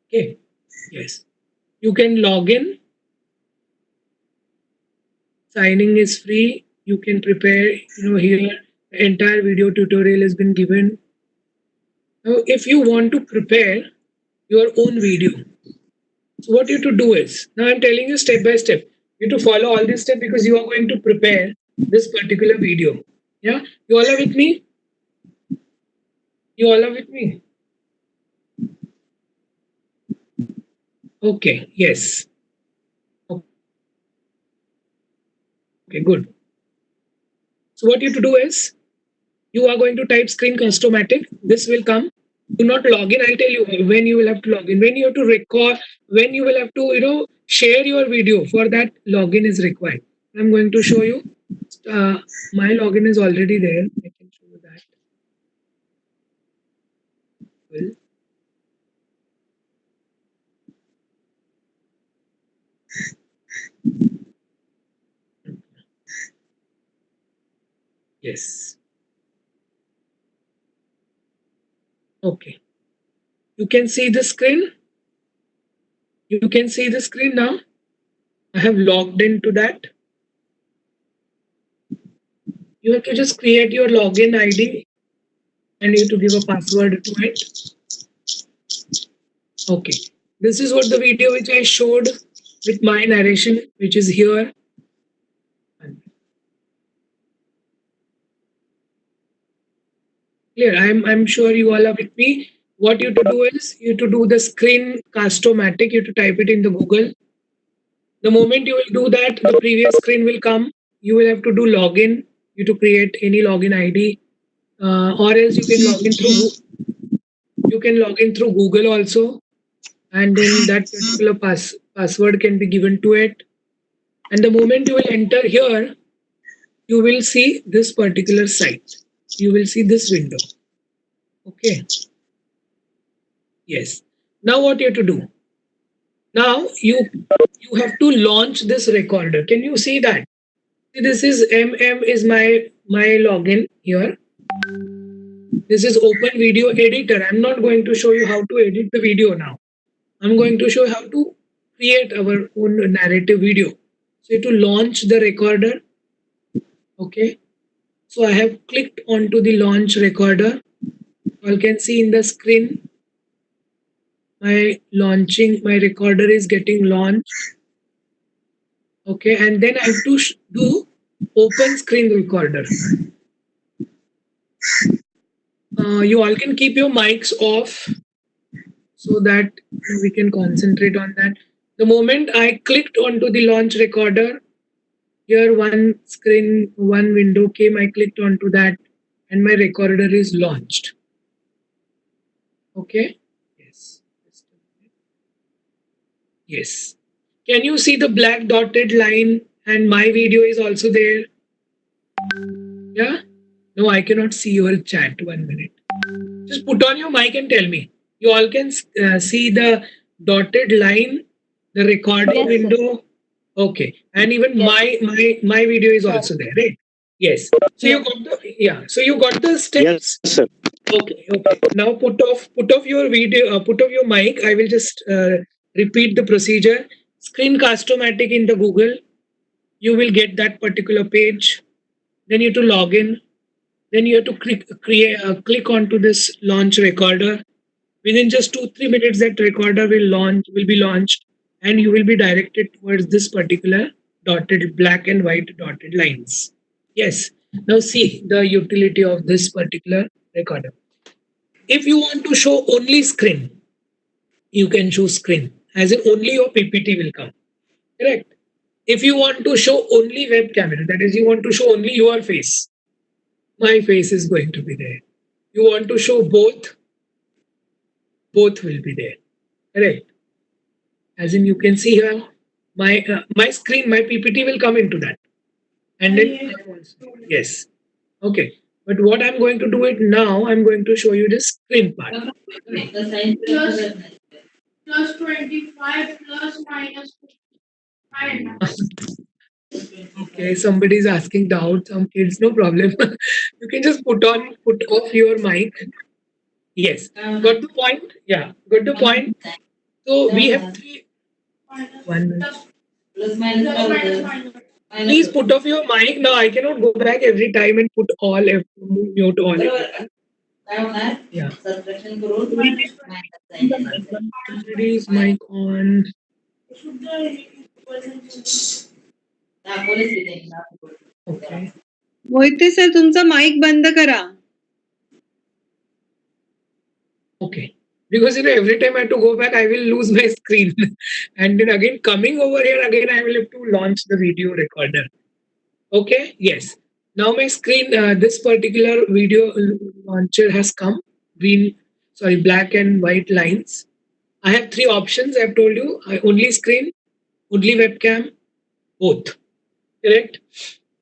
Okay, yes. You can log in. Signing is free. You can prepare, here the entire video tutorial has been given. Now, if you want to prepare your own video, so what you have to do is, now I'm telling you step by step. You have to follow all these steps because you are going to prepare this particular video. Yeah, you all are with me? You all are with me? Okay, yes. Okay, good. So what you have to do is, you are going to type Screencast-O-Matic. This will come. Do not log in. I'll tell you when you will have to log in. When you have to record, when you will have to, share your video. For that, login is required. I'm going to show you. My login is already there. I can show you that. Well, yes. Okay. You can see the screen. You can see the screen now. I have logged into that. You have to just create your login ID and you have to give a password to it. Okay. This is what the video which I showed with my narration, which is here. Clear. I'm sure you all are with me. What you have to do is you have to do the Screencast-O-Matic. You have to type it in the Google. The moment you will do that, the previous screen will come. You will have to do login. You have to create any login ID, or else you can log in through. You can log in through Google also, and then that particular password can be given to it. And the moment you will enter here, you will see this particular site. You will see this window. Okay. Yes. Now what you have to do? Now you have to launch this recorder. Can you see that? See, this is is my login here. This is Open Video Editor. I'm not going to show you how to edit the video now. I'm going to show you how to create our own narrative video. So to launch the recorder. Okay. So I have clicked onto the launch recorder. You all can see in the screen my recorder is getting launched. Okay, and then I have to do open screen recorder. You all can keep your mics off so that we can concentrate on that. The moment I clicked onto the launch recorder, here one screen, one window came, I clicked onto that and my recorder is launched. Okay, yes. Yes. Can you see the black dotted line and my video is also there? Yeah? No, I cannot see your chat. 1 minute. Just put on your mic and tell me. You all can see the dotted line, the recording window. Okay, and even my video is also there, right? Yes. So you got the So you got the steps. Yes, sir. Okay. Now put off your video. Put off your mic. I will just repeat the procedure. Screencast-O-Matic in the Google. You will get that particular page. Then you have to log in. Then you have to click onto this launch recorder. Within just 2-3 minutes, that recorder will be launched, and you will be directed towards this particular dotted black and white dotted lines. Yes. Now see the utility of this particular recorder. If you want to show only screen, you can choose screen, as in only your PPT will come. Correct. If you want to show only web camera, that is, you want to show only your face, my face is going to be there. You want to show both will be there. Correct. As in, you can see here, my screen, my PPT will come into that. And then, yes. Okay. But what I'm going to do it now, I'm going to show you the screen part. Plus 25 plus minus 5. Okay, somebody is asking doubts. Some kids, no problem. You can just put off your mic. Yes, got the point. Yeah, got the point. So we have 3. 1 minute. Please put off your mic now. I cannot go back every time and put mute all. Yeah. Somebody's mic on. Okay. Mohite sir तुमचा mike बंद करा. Okay. Because every time I have to go back, I will lose my screen. And then again, coming over here again, I will have to launch the video recorder. Okay, yes. Now my screen, this particular video launcher has come. Black and white lines. I have 3 options. I have told you, only screen, only webcam, both. Correct?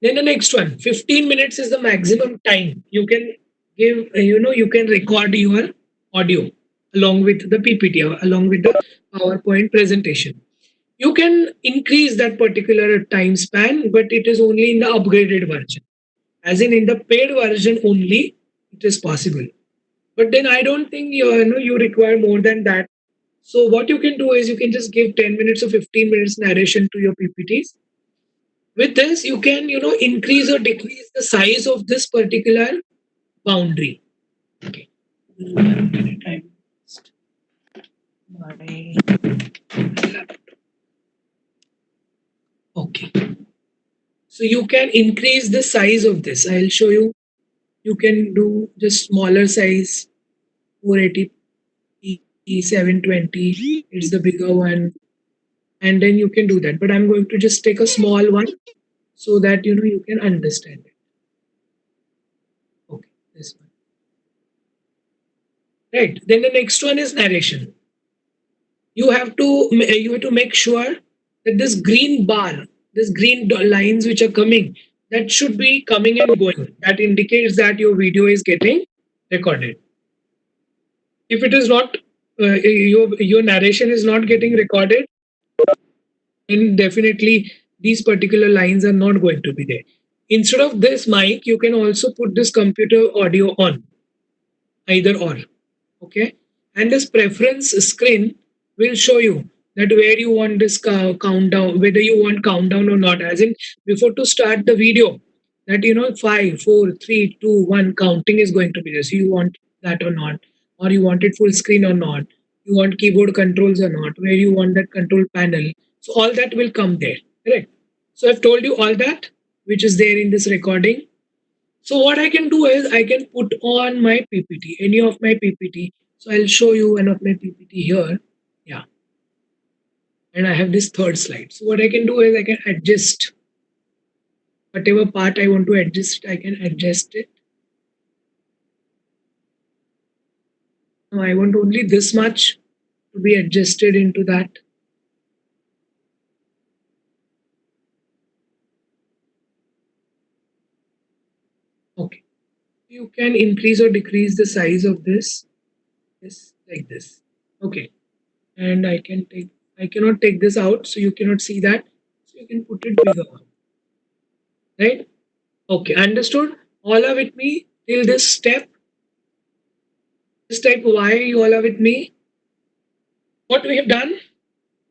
Then the next one, 15 minutes is the maximum time you can give, you can record your audio along with the PPT, along with the PowerPoint presentation. You can increase that particular time span, but it is only in the upgraded version. As in the paid version only, it is possible. But then I don't think you require more than that. So what you can do is you can just give 10 minutes or 15 minutes narration to your PPTs. With this, you can, increase or decrease the size of this particular boundary. Okay. Okay. So you can increase the size of this. I'll show you. You can do just smaller size, 480p, 720. It's the bigger one. And then you can do that. But I'm going to just take a small one so that, you can understand it. Okay, this one. Right. Then the next one is narration. You have to make sure that this green bar, this green lines which are coming, that should be coming and going. That indicates that your video is getting recorded. If it is not, your narration is not getting recorded, then definitely these particular lines are not going to be there. Instead of this mic, you can also put this computer audio on, either or. Okay, and this preference screen will show you that where you want this countdown, whether you want countdown or not. As in, before to start the video, that 5, 4, 3, 2, 1 counting is going to be there. So you want that or not, or you want it full screen or not, you want keyboard controls or not, where you want that control panel. So all that will come there, correct? So I've told you all that which is there in this recording. So what I can do is I can put on my PPT, any of my PPT. So I'll show you one of my PPT here. Yeah. And I have this third slide. So what I can do is I can adjust whatever part I want to adjust, I can adjust it. Now I want only this much to be adjusted into that. Okay. You can increase or decrease the size of this like this. Okay. And I cannot take this out, so you cannot see that. So you can put it bigger. Right? Okay, understood? All are with me till this step? This type Y, you all are with me? What we have done?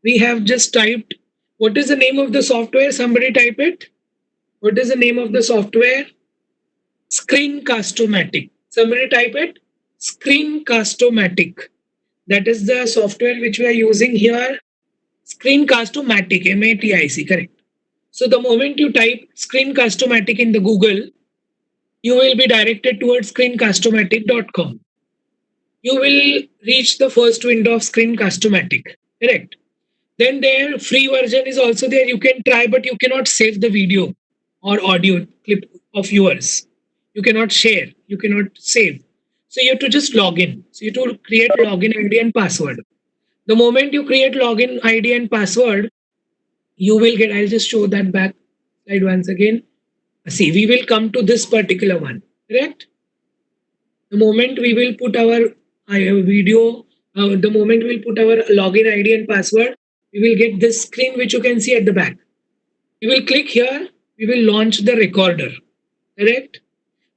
We have just typed, what is the name of the software? Somebody type it. What is the name of the software? Screencast-O-Matic. Somebody type it. Screencast-O-Matic. That is the software which we are using here. Screencast-O-Matic, M-A-T-I-C, correct. So the moment you type Screencast-O-Matic in the Google, you will be directed towards screencast-O-Matic.com. You will reach the first window of Screencast-O-Matic, correct? Then their free version is also there. You can try, but you cannot save the video or audio clip of yours. You cannot share. You cannot save. So you have to just log in. So you have to create login ID and password. The moment you create login ID and password, you will get, I'll just show that back slide once again. See, we will come to this particular one, correct? The moment we will put our video, the moment we'll put our login ID and password, we will get this screen which you can see at the back. We will click here, we will launch the recorder, correct?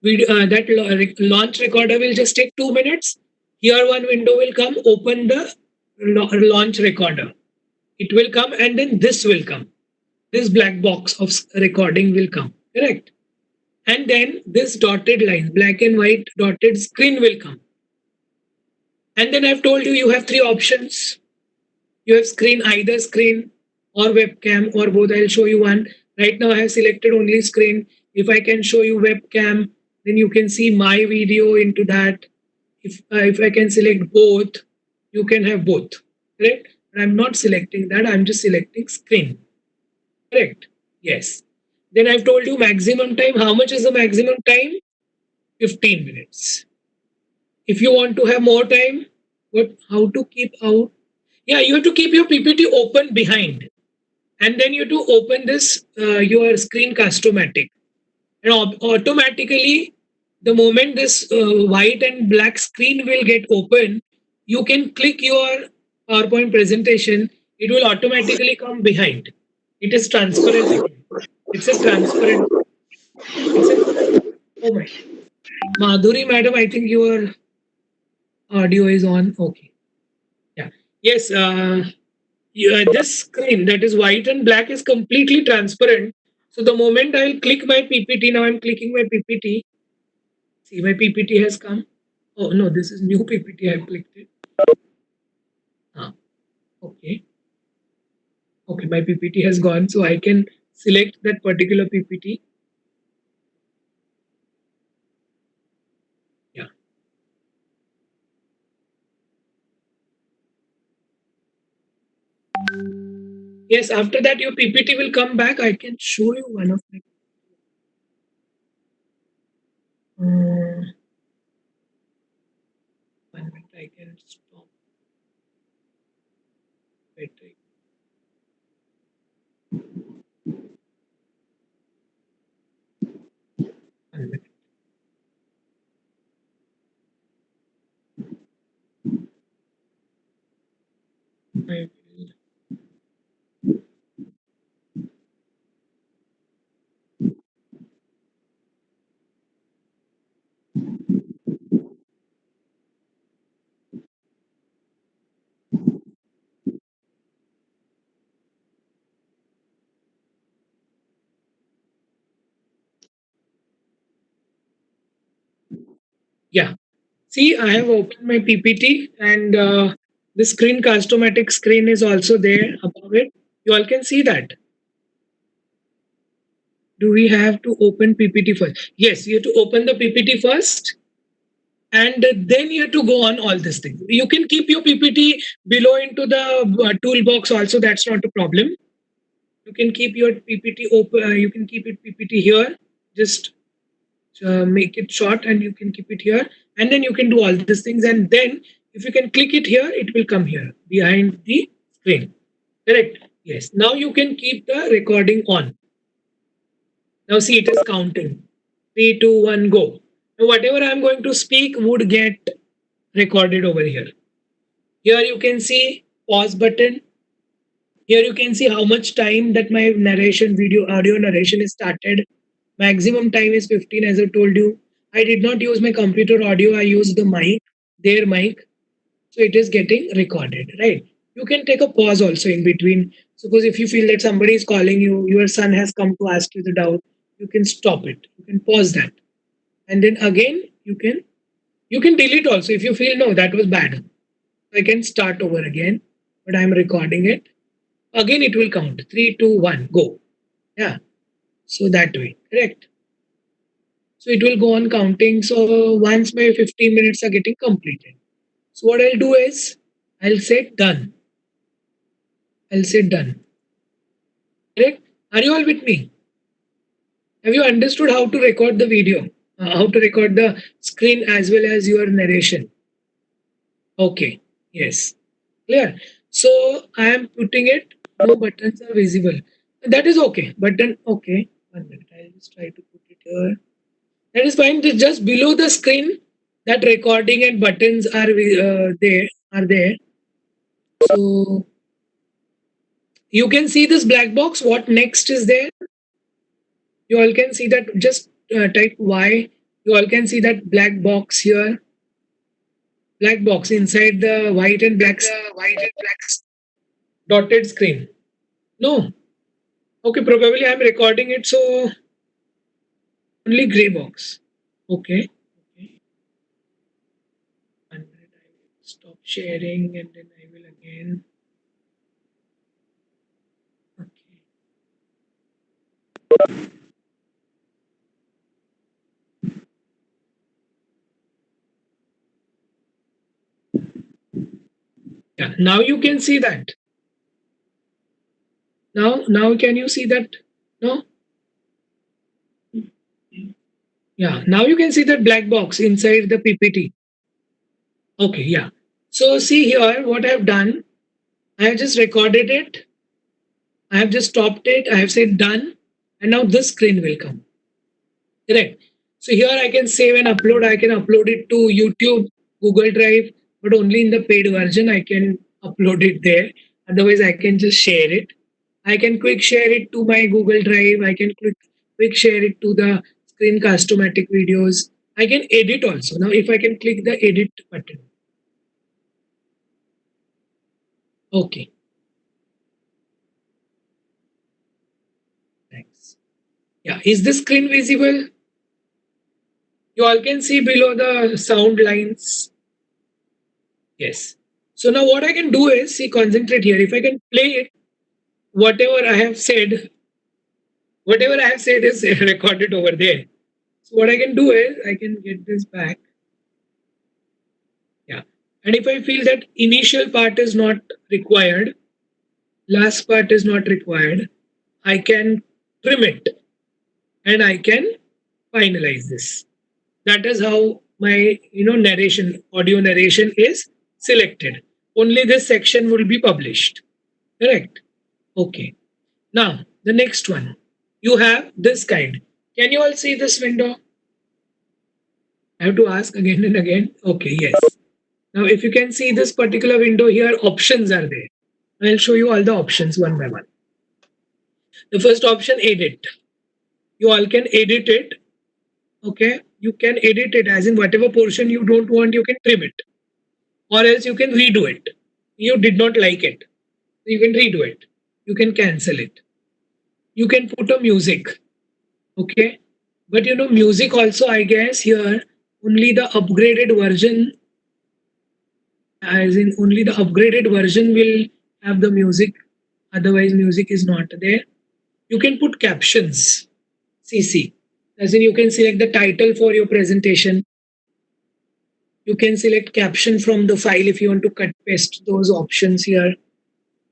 That launch recorder will just take 2 minutes. Here one window will come, open the launch recorder. It will come and then this will come. This black box of recording will come, correct? And then this dotted line, black and white dotted screen will come. And then I've told you, you have 3 options. You have screen, either screen or webcam or both. I'll show you one. Right now I have selected only screen. If I can show you webcam, then you can see my video into that. If I can select both, you can have both, correct? But I'm not selecting that. I'm just selecting screen, correct? Yes. Then I've told you maximum time. How much is the maximum time? 15 minutes. If you want to have more time, how to keep out? Yeah, you have to keep your PPT open behind. And then you have to open this, your Screencast-O-Matic. And automatically, the moment this white and black screen will get open, you can click your PowerPoint presentation. It will automatically come behind. It is transparent. It's a transparent. Oh my. Madhuri, madam, I think your audio is on. Okay. Yeah. Yes. This screen that is white and black is completely transparent. So the moment I'll click my PPT, now I'm clicking my PPT. See, my PPT has come. Oh no, this is new PPT. I've clicked it. Okay. Okay, my PPT has gone. So I can select that particular PPT. Yeah. Yes, after that your PPT will come back. I can show you one of my. One minute, I can stop. Wait. One minute. I will. Yeah. See, I have opened my PPT and the screen Castomatic screen is also there above it. You all can see that. Do we have to open PPT first? Yes, you have to open the PPT first and then you have to go on all these things. You can keep your PPT below into the toolbox also, that's not a problem. You can keep your PPT open, you can keep it PPT here, just make it short and you can keep it here and then you can do all these things and then if you can click it here, it will come here behind the screen. Correct? Yes. Now you can keep the recording on. Now see, it is counting. 3, 2, 1, go. Now whatever I'm going to speak would get recorded over here. Here you can see pause button. Here you can see how much time that my narration audio narration is started. Maximum time is 15 as I told you. I did not use my computer audio. I used the mic, their mic. So it is getting recorded, right? You can take a pause also in between. Suppose if you feel that somebody is calling you, your son has come to ask you the doubt, you can stop it. You can pause that. And then again, you can delete also if you feel no, that was bad. I can start over again, but I'm recording it. Again, it will count 3, 2, 1, go. Yeah. So that way, correct? So it will go on counting. So once my 15 minutes are getting completed. So what I'll do is I'll say done. I'll say done. Correct? Are you all with me? Have you understood how to record the video? How to record the screen as well as your narration? Okay. Yes. Clear. So I am putting it. No buttons are visible. That is okay. Button. Okay. 1 minute. I'll just try to put it here. That is fine. Just below the screen, that recording and buttons are there. So you can see this black box. What next is there? You all can see that. Just type Y. You all can see that black box here. Black box inside the white and black dotted screen. No. Okay, probably I'm recording it, so only gray box. Okay. Okay. 1 minute, I will stop sharing and then I will again. Okay. Yeah, now you can see that. Now can you see that? No? Yeah, now you can see that black box inside the PPT. Okay, yeah. So see here what I have done. I have just recorded it. I have just stopped it. I have said done. And now this screen will come. Correct. So here I can save and upload. I can upload it to YouTube, Google Drive, but only in the paid version I can upload it there. Otherwise, I can just share it. I can quick share it to my Google Drive. I can quick share it to the screen Castomatic videos. I can edit also. Now, if I can click the edit button. Okay. Thanks. Yeah. Is the screen visible? You all can see below the sound lines. Yes. So now what I can do is, see, concentrate here. If I can play it, whatever I have said is recorded over there. So what I can do is, I can get this back. Yeah. And if I feel that initial part is not required, last part is not required, I can trim it and I can finalize this. That is how my narration, audio narration is selected. Only this section will be published. Correct? Okay. Now, the next one. You have this kind. Can you all see this window? I have to ask again and again. Okay, yes. Now, if you can see this particular window here, options are there. I'll show you all the options one by one. The first option, edit. You all can edit it. Okay. You can edit it as in whatever portion you don't want, you can trim it. Or else you can redo it. You did not like it. You can redo it. You can cancel it. You can put a music. Okay. But music also, I guess here only the upgraded version, as in only the upgraded version will have the music, otherwise music is not there. You can put captions, CC, as in you can select the title for your presentation. You can select caption from the file if you want to cut paste those options here.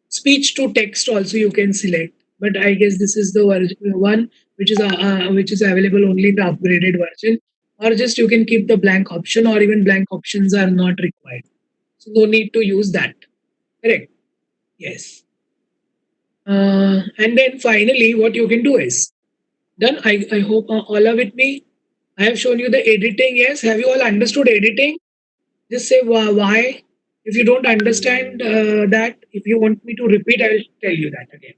Speech to text also you can select, but I guess this is the one which is available only in the upgraded version, or just you can keep the blank option, or even blank options are not required, so no need to use that. Correct? Yes. And then finally what you can do is done. I hope all are with me. I have shown you the editing. Yes, have you all understood editing? Just say why. If you don't understand that, if you want me to repeat, I will tell you that again.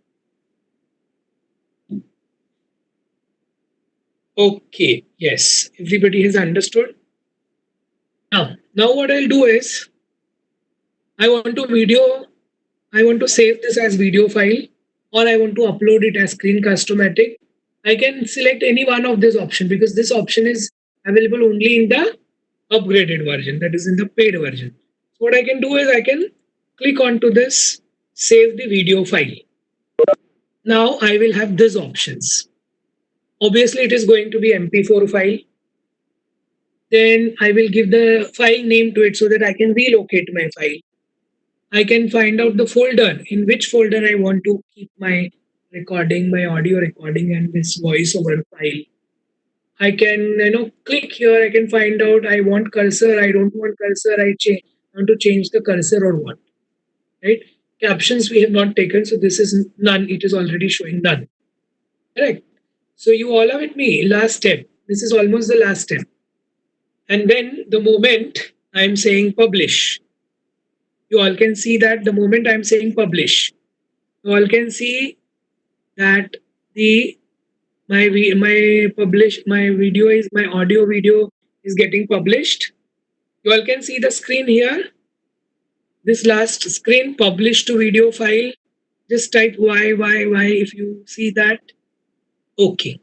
Okay, yes, everybody has understood. Now what I'll do is, I want to save this as video file, or I want to upload it as Screencast-O-Matic. I can select any one of this option because this option is available only in the upgraded version, that is in the paid version. So what I can do is I can click onto this, save the video file. Now I will have these options. Obviously, it is going to be MP4 file. Then I will give the file name to it so that I can relocate my file. I can find out the folder, in which folder I want to keep my recording, my audio recording, and this voiceover file. I can, click here. I can find out I want cursor, I don't want cursor, I want to change the cursor or what. Right? Captions we have not taken, so this is none. It is already showing none. Correct? So you all are with me. Last step. This is almost the last step. And then the moment I'm saying publish, you all can see that the moment I'm saying publish, you all can see that my audio video is getting published. You all can see the screen here. This last screen, publish to video file. Just type why if you see that. Okay.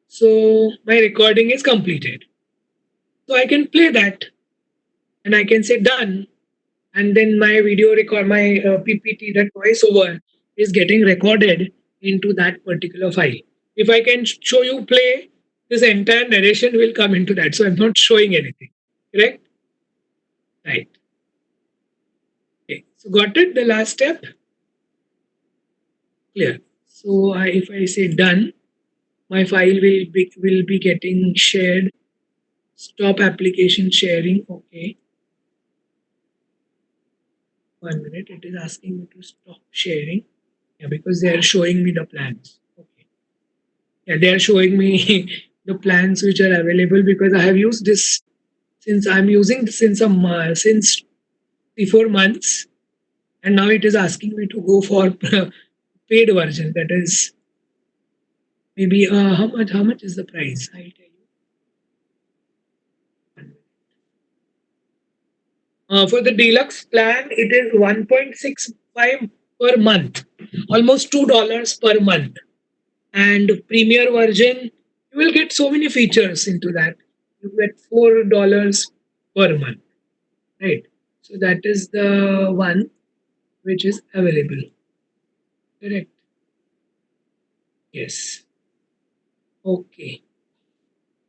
So my recording is completed. So I can play that and I can say done. And then my video record, my PPT, that voiceover is getting recorded into that particular file. If I can show you play, this entire narration will come into that. So I'm not showing anything. Correct? Right. Okay. So got it? The last step? Clear. So if I say done, my file will be getting shared. Stop application sharing. Okay. 1 minute. It is asking me to stop sharing. Yeah, because they are showing me the plans. Okay. Yeah, they are showing me the plans which are available because I have used this since I'm using this since 3-4 months, and now it is asking me to go for paid version. That is maybe how much is the price? I'll tell you. For the deluxe plan, it is 1.65 per month, almost $2 per month. And premier version, you will get so many features into that. You get $4 per month, right? So that is the one which is available. Correct. Yes. Okay.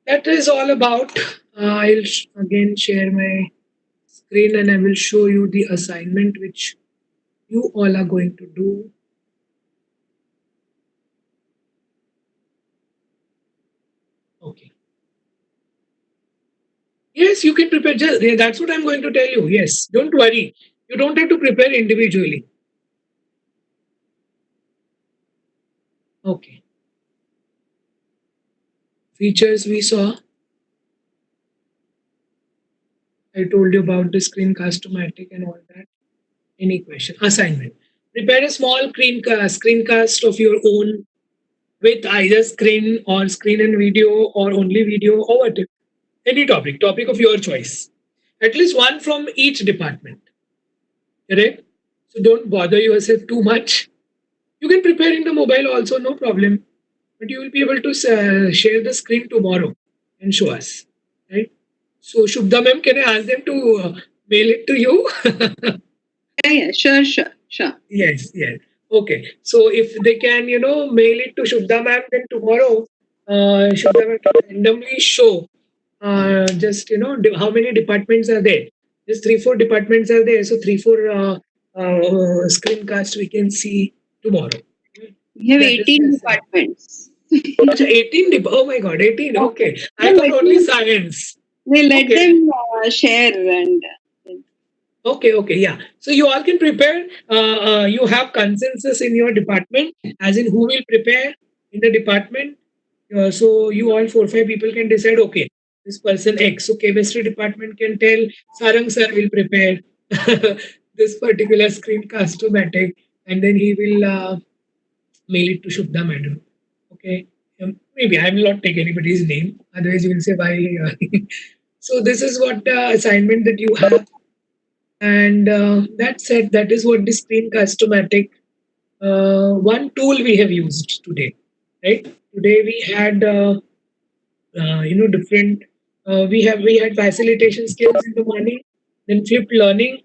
That is all about. I'll again share my screen and I will show you the assignment which you all are going to do. Okay. Yes, you can prepare. That's what I'm going to tell you. Yes, don't worry. You don't have to prepare individually. Okay. Features we saw. I told you about the Screencast-O-Matic and all that. Any question? Assignment. Prepare a small screencast of your own with either screen and video or only video or whatever. Any topic of your choice. At least one from each department. Correct? So don't bother yourself too much. You can prepare in the mobile also, no problem. But you will be able to share the screen tomorrow and show us. Right? So Shubhda ma'am, can I ask them to mail it to you? Yeah, sure. Yes. Okay. So if they can, mail it to Shubhda ma'am, then tomorrow, Shubhda ma'am can randomly show just, how many departments are there. Just 3-4 departments are there. So 3-4 screencast we can see tomorrow. We have That is 18 the departments. Acha, 18 oh my god, 18. Okay. I thought only science. We let Okay. them share and Okay, yeah. So you all can prepare. You have consensus in your department, as in who will prepare in the department. So you all 4-5 people can decide. Okay, this person X. So chemistry department can tell Sarang sir will prepare this particular screencast-o-matic, and then he will mail it to Shubhda madam. Okay, maybe I will not take anybody's name. Otherwise, you will say why. So this is what assignment that you have. And that said, that is what the screencast-o-matic one tool we have used today, right? Today we had different. We had facilitation skills in the morning, then flipped learning,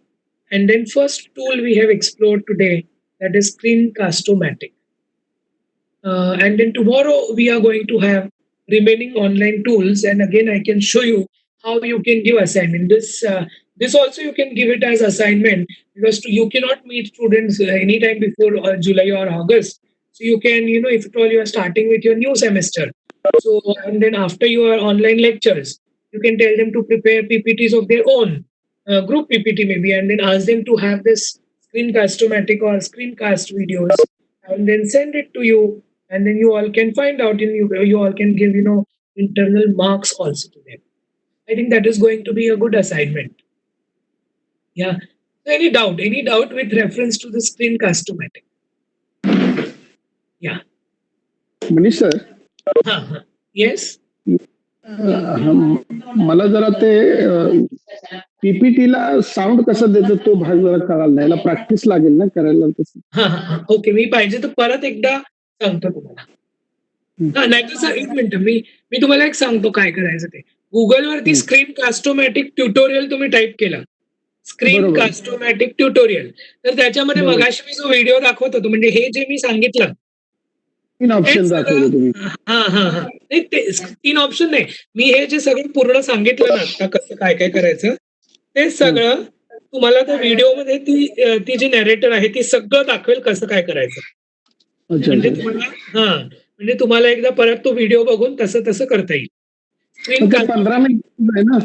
and then first tool we have explored today, that is screencast-o-matic. And then tomorrow we are going to have remaining online tools, and again I can show you how you can give assignment. This also you can give it as assignment, because you cannot meet students anytime before July or August. So you can, if at all you are starting with your new semester, so and then after your online lectures, you can tell them to prepare PPTs of their own, group PPT maybe, and then ask them to have this screencast-o-matic or screencast videos, and then send it to you, and then you all can find out, and you all can give internal marks also to them. I think that is going to be a good assignment. Yeah. So any doubt with reference to the screencast-o-matic? Yeah. Manish sir, Yes. मला जरा ते पीपीटीला sound कसं देतं तो भाग जरा कळाला नाही. याला प्रॅक्टिस लागेल ना करायला तसं. ओके, मी पाहिजे तर परत एकदा सांगतो तुम्हाला. नाही तर सर एक मिनिट, मी तुम्हाला एक सांगतो काय करायचं ते. गुगलवरती स्क्रीनकास्ट-ओ-मॅटिक ट्युटोरियल तुम्ही टाईप केला, स्क्रीनकास्ट-ओ-मॅटिक ट्युटोरियल, तर त्याच्यामध्ये मगाशी मी जो व्हिडिओ दाखवत होतो, म्हणजे हे जे मी सांगितलं 3 ऑप्शन दाखवले तुम्ही. नाही, ते 3 ऑप्शन नाही, मी हे जे सगळं पूर्ण सांगितलं ना आता कसं काय करायचं, ते सगळं तुम्हाला त्या व्हिडिओमध्ये ती जी नॅरेटर आहे ती सगळं दाखवेल कसं काय करायचं. म्हणजे तुम्हाला म्हणजे तुम्हाला एकदा परत तो व्हिडिओ बघून तसं करता येईल. 15 मिनिट आहे ना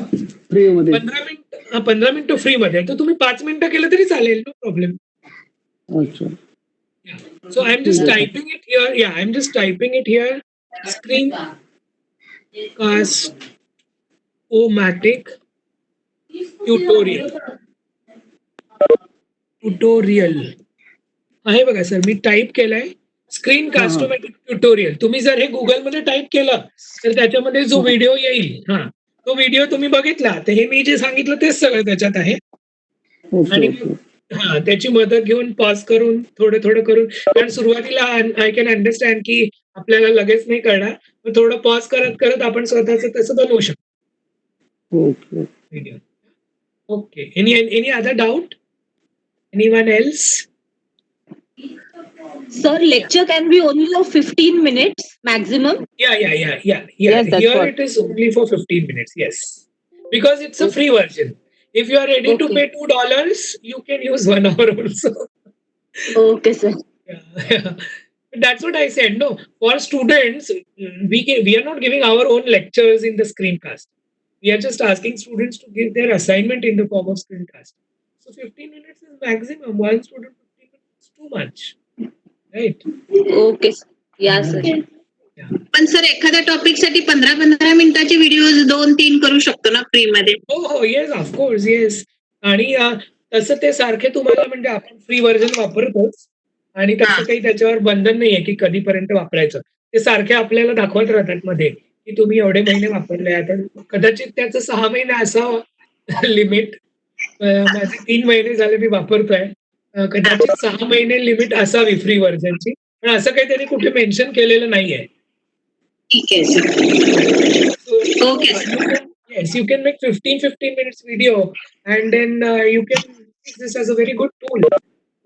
फ्री मध्ये. 15 मिनिटं फ्री मध्ये, तर तुम्ही 5 मिनिटं केलं तरी चालेल, नो प्रॉब्लेम. अच्छा. So I'm just typing it here. Yeah, I'm just typing it here. Screencast-o-matic tutorial आहे बघा सर, मी टाईप केलंय स्क्रीनकास्ट-ओ-मॅटिक ट्युटोरियल. तुम्ही जर हे गुगलमध्ये टाईप केलं तर त्याच्यामध्ये जो व्हिडिओ येईल, तो व्हिडिओ तुम्ही बघितला तर हे मी जे सांगितलं तेच सगळं त्याच्यात आहे. आणि त्याची मदत घेऊन पॉज करून थोडं करून, कारण सुरुवातीला आय कॅन अंडरस्टँड की आपल्याला लगेच नाही कळणार, पण थोडं पॉज करत आपण स्वतःच तसं बनवू शकतो. Okay. Any other doubt? Anyone else? Sir, lecture can be only of 15 minutes maximum. Yeah. Yes, that's Here what. it is only for 15 minutes. Yes, because it's a free version. If you are ready to pay $2, you can use 1 hour also. Okay, sir. Yeah. That's what I said. No, for students, we are not giving our own lectures in the screencast. We are just asking students to give their assignment in the form of screencast. So 15 minutes is maximum. One student 15 minutes is too much, right? Okay, sir. Yeah, sir. पण sir एखाद्या topic साठी 15-15 मिनिटाचे video 2-3 करू शकतो ना free मध्ये? हो, yes, of course, yes. आणि तसं ते सारखे तुम्हाला, म्हणजे आपण फ्री व्हर्जन वापरतोच आणि तसं काही त्याच्यावर बंधन नाहीये की कधीपर्यंत वापरायचं. ते सारखे आपल्याला दाखवत राहतात मध्ये की तुम्ही एवढे महिने वापरले. आता कदाचित त्याचं 6 महिने असावं लिमिट. माझे 3 महिने झाले मी वापरतोय. कदाचित 6 महिने लिमिट असावी फ्री व्हर्जनची, पण असं काही त्यांनी कुठे मेन्शन केलेलं नाहीये. ठीक आहे sir. Okay. Yes, you can make 15 minutes video, and then you can use this as a very good tool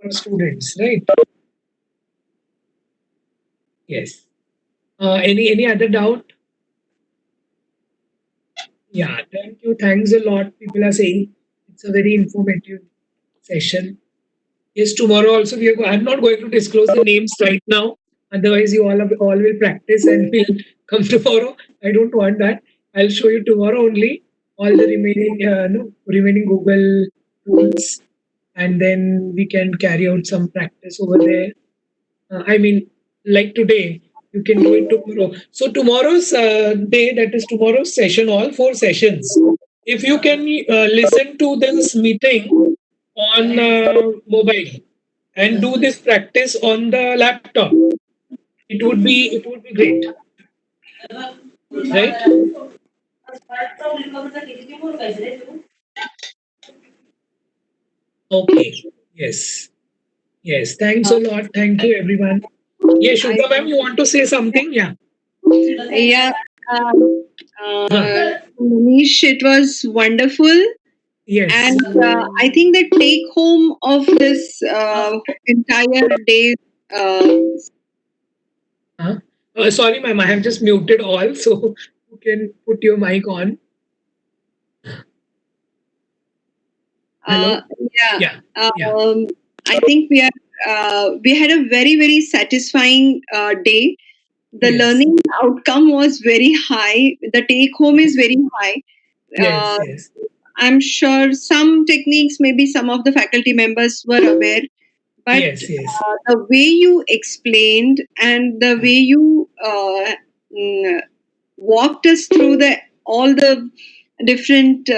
for students, right? Yes. Any other doubt? Yeah, thank you. Thanks a lot. People are saying it's a very informative session. Yes, tomorrow also we are. I'm not going to disclose the names right now. Otherwise, you all will practice and will come tomorrow. I don't want that. I'll show you tomorrow only all the remaining no, remaining Google tools, and then we can carry out some practice over there. I mean, like today, you can do it tomorrow. So tomorrow's day, that is tomorrow's session, all 4 sessions. If you can listen to this meeting on mobile and do this practice on the laptop, it would be great, right? Okay. Yes. Yes. Thanks a lot. Thank you, everyone. Yes, Shubha ma'am, you want to say something? Yeah. Yeah. Huh. Manish, it was wonderful. Yes. And I think the take home of this entire day. Uh, Huh? Sorry, ma'am, I have just muted all, so you can put your mic on. Hello? yeah. Yeah. Yeah. I think we had a very satisfying day. The Yes. learning outcome was very high. The take home is very high. Yes. Yes. I'm sure some techniques, maybe some of the faculty members were aware, but Yes. Yes. the way you explained and the way you mm, walked us through the all the different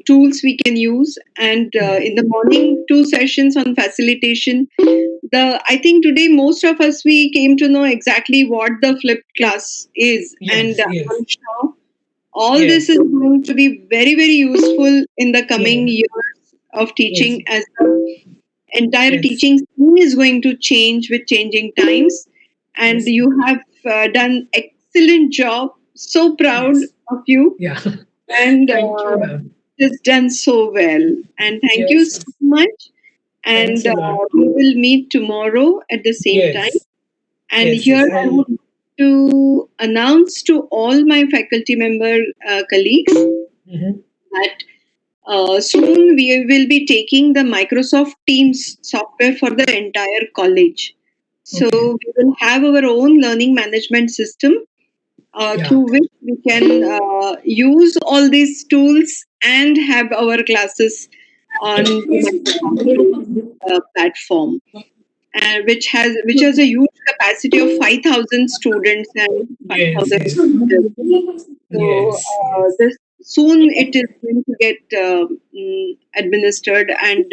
tools we can use, and in the morning 2 sessions on facilitation, the I think today most of us we came to know exactly what the flipped class is, and Yes. Yes. I'm sure all Yes. this is going to be very useful in the coming Yes. years of teaching, Yes. as the entire Yes. teaching scene is going to change with changing times. And Yes. you have done excellent job. So proud Yes. of you, Yeah. and Thank you, ma'am. just done so well. And thank you Yes. so much. Thanks And a lot. we will meet tomorrow at the same time. Yes. And Yes. here Yes. I would like to announce to all my faculty member colleagues Mhm. that soon we will be taking the Microsoft Teams software for the entire college. So Okay. we will have our own learning management system Yeah. through which we can use all these tools and have our classes on the Microsoft Teams platform, which has a huge capacity of 5,000 students and Yes. 5,000 Yes. teachers. So Yes. Yes. this soon it is going to get administered, and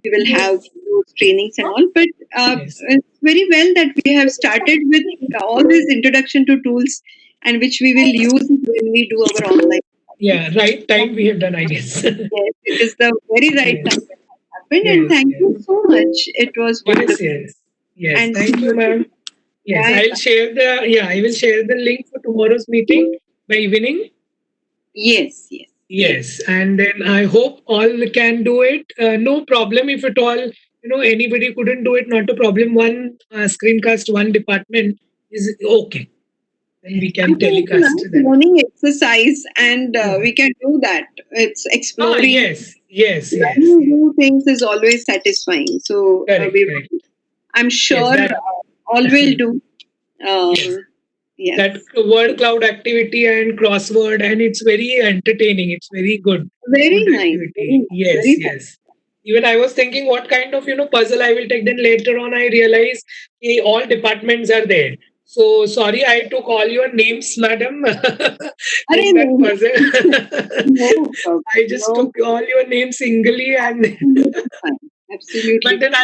we will have those trainings and all. But Yes. it's very well that we have started with all these introduction to tools, and which we will use when we do our online. Yeah. Right time we have done, I guess. Yes, it is the very right Yes. time that has happened, and Yes. thank Yes. you so much. It was Yes. wonderful. Yes. Yes. And Thank you, ma'am. Yes, bye. I will share the link for tomorrow's meeting by evening. Yes, yes, yes. Yes, and then I hope all can do it. No problem if at all, anybody couldn't do it, not a problem. One screencast, one department is okay. Then we I can think it's a telecast nice that. learning exercise, and Yeah. we can do that. It's exploring. Yes, yes, yes, Learning yes. new things is always satisfying. So Correct, correct. I'm Yes, sure that all will do. yes, Yes. that word cloud activity and crossword, and it's very entertaining. It's very good. Very Good nice. activity. Yes, Very nice. yes. Even I was thinking what kind of puzzle I will take. Then later on I realized all departments are there. So sorry I took all your names, madam, Arey, in that no, puzzle. no problem. I just No, took all your names singly, and absolutely fine. but Absolutely. then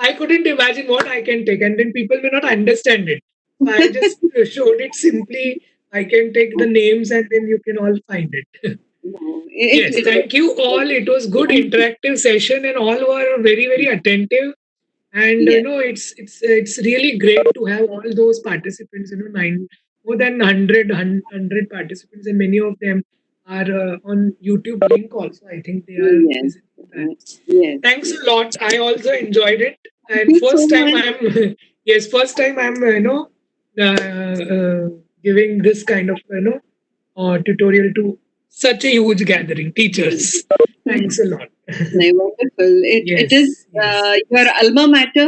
I couldn't imagine what I can take, and then people may not understand it. So I just showed it simply. I can take the names, and then you can all find it. No, Yes, thank you all. It was good interactive session, and all were very attentive. And yes. it's really great to have all those participants. More than 100 participants, and many of them are on YouTube link also. I think they are Yes. visiting that. Yes. Thanks a lot. I also enjoyed it. Thank And you so first time much. I'm yes, first time I'm giving this kind of tutorial to such a huge gathering teachers. Thanks a lot. No, wonderful. It is Yes. your alma mater,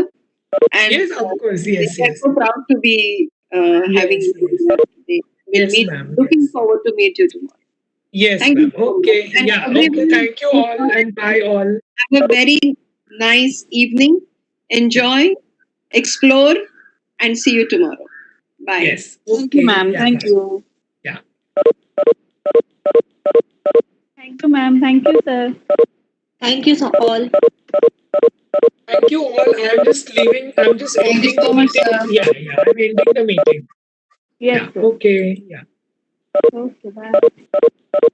and Yes, of course. Yes, we are yes. so proud to be having Yes, you yes. here today. We'll Yes, meet. ma'am. Looking Yes. forward to meet you tomorrow. Yes, Thank you ma'am. so much. Okay. And Yeah. Okay. everyone, Thank you all and bye all. have a very nice evening. Enjoy, explore, and see you tomorrow. Bye. Yes. Thank you, Okay. ma'am. Yeah. Thank Bye. you. Yeah. Thank you, ma'am. Thank you, sir. Thank you so all. Thank you all. I'm just leaving. I'm just Thank you ending so the much, meeting. sir. Yeah. Yeah. I'm ending the meeting. Yes, Yeah. sir. Okay. Yeah. Okay, bye.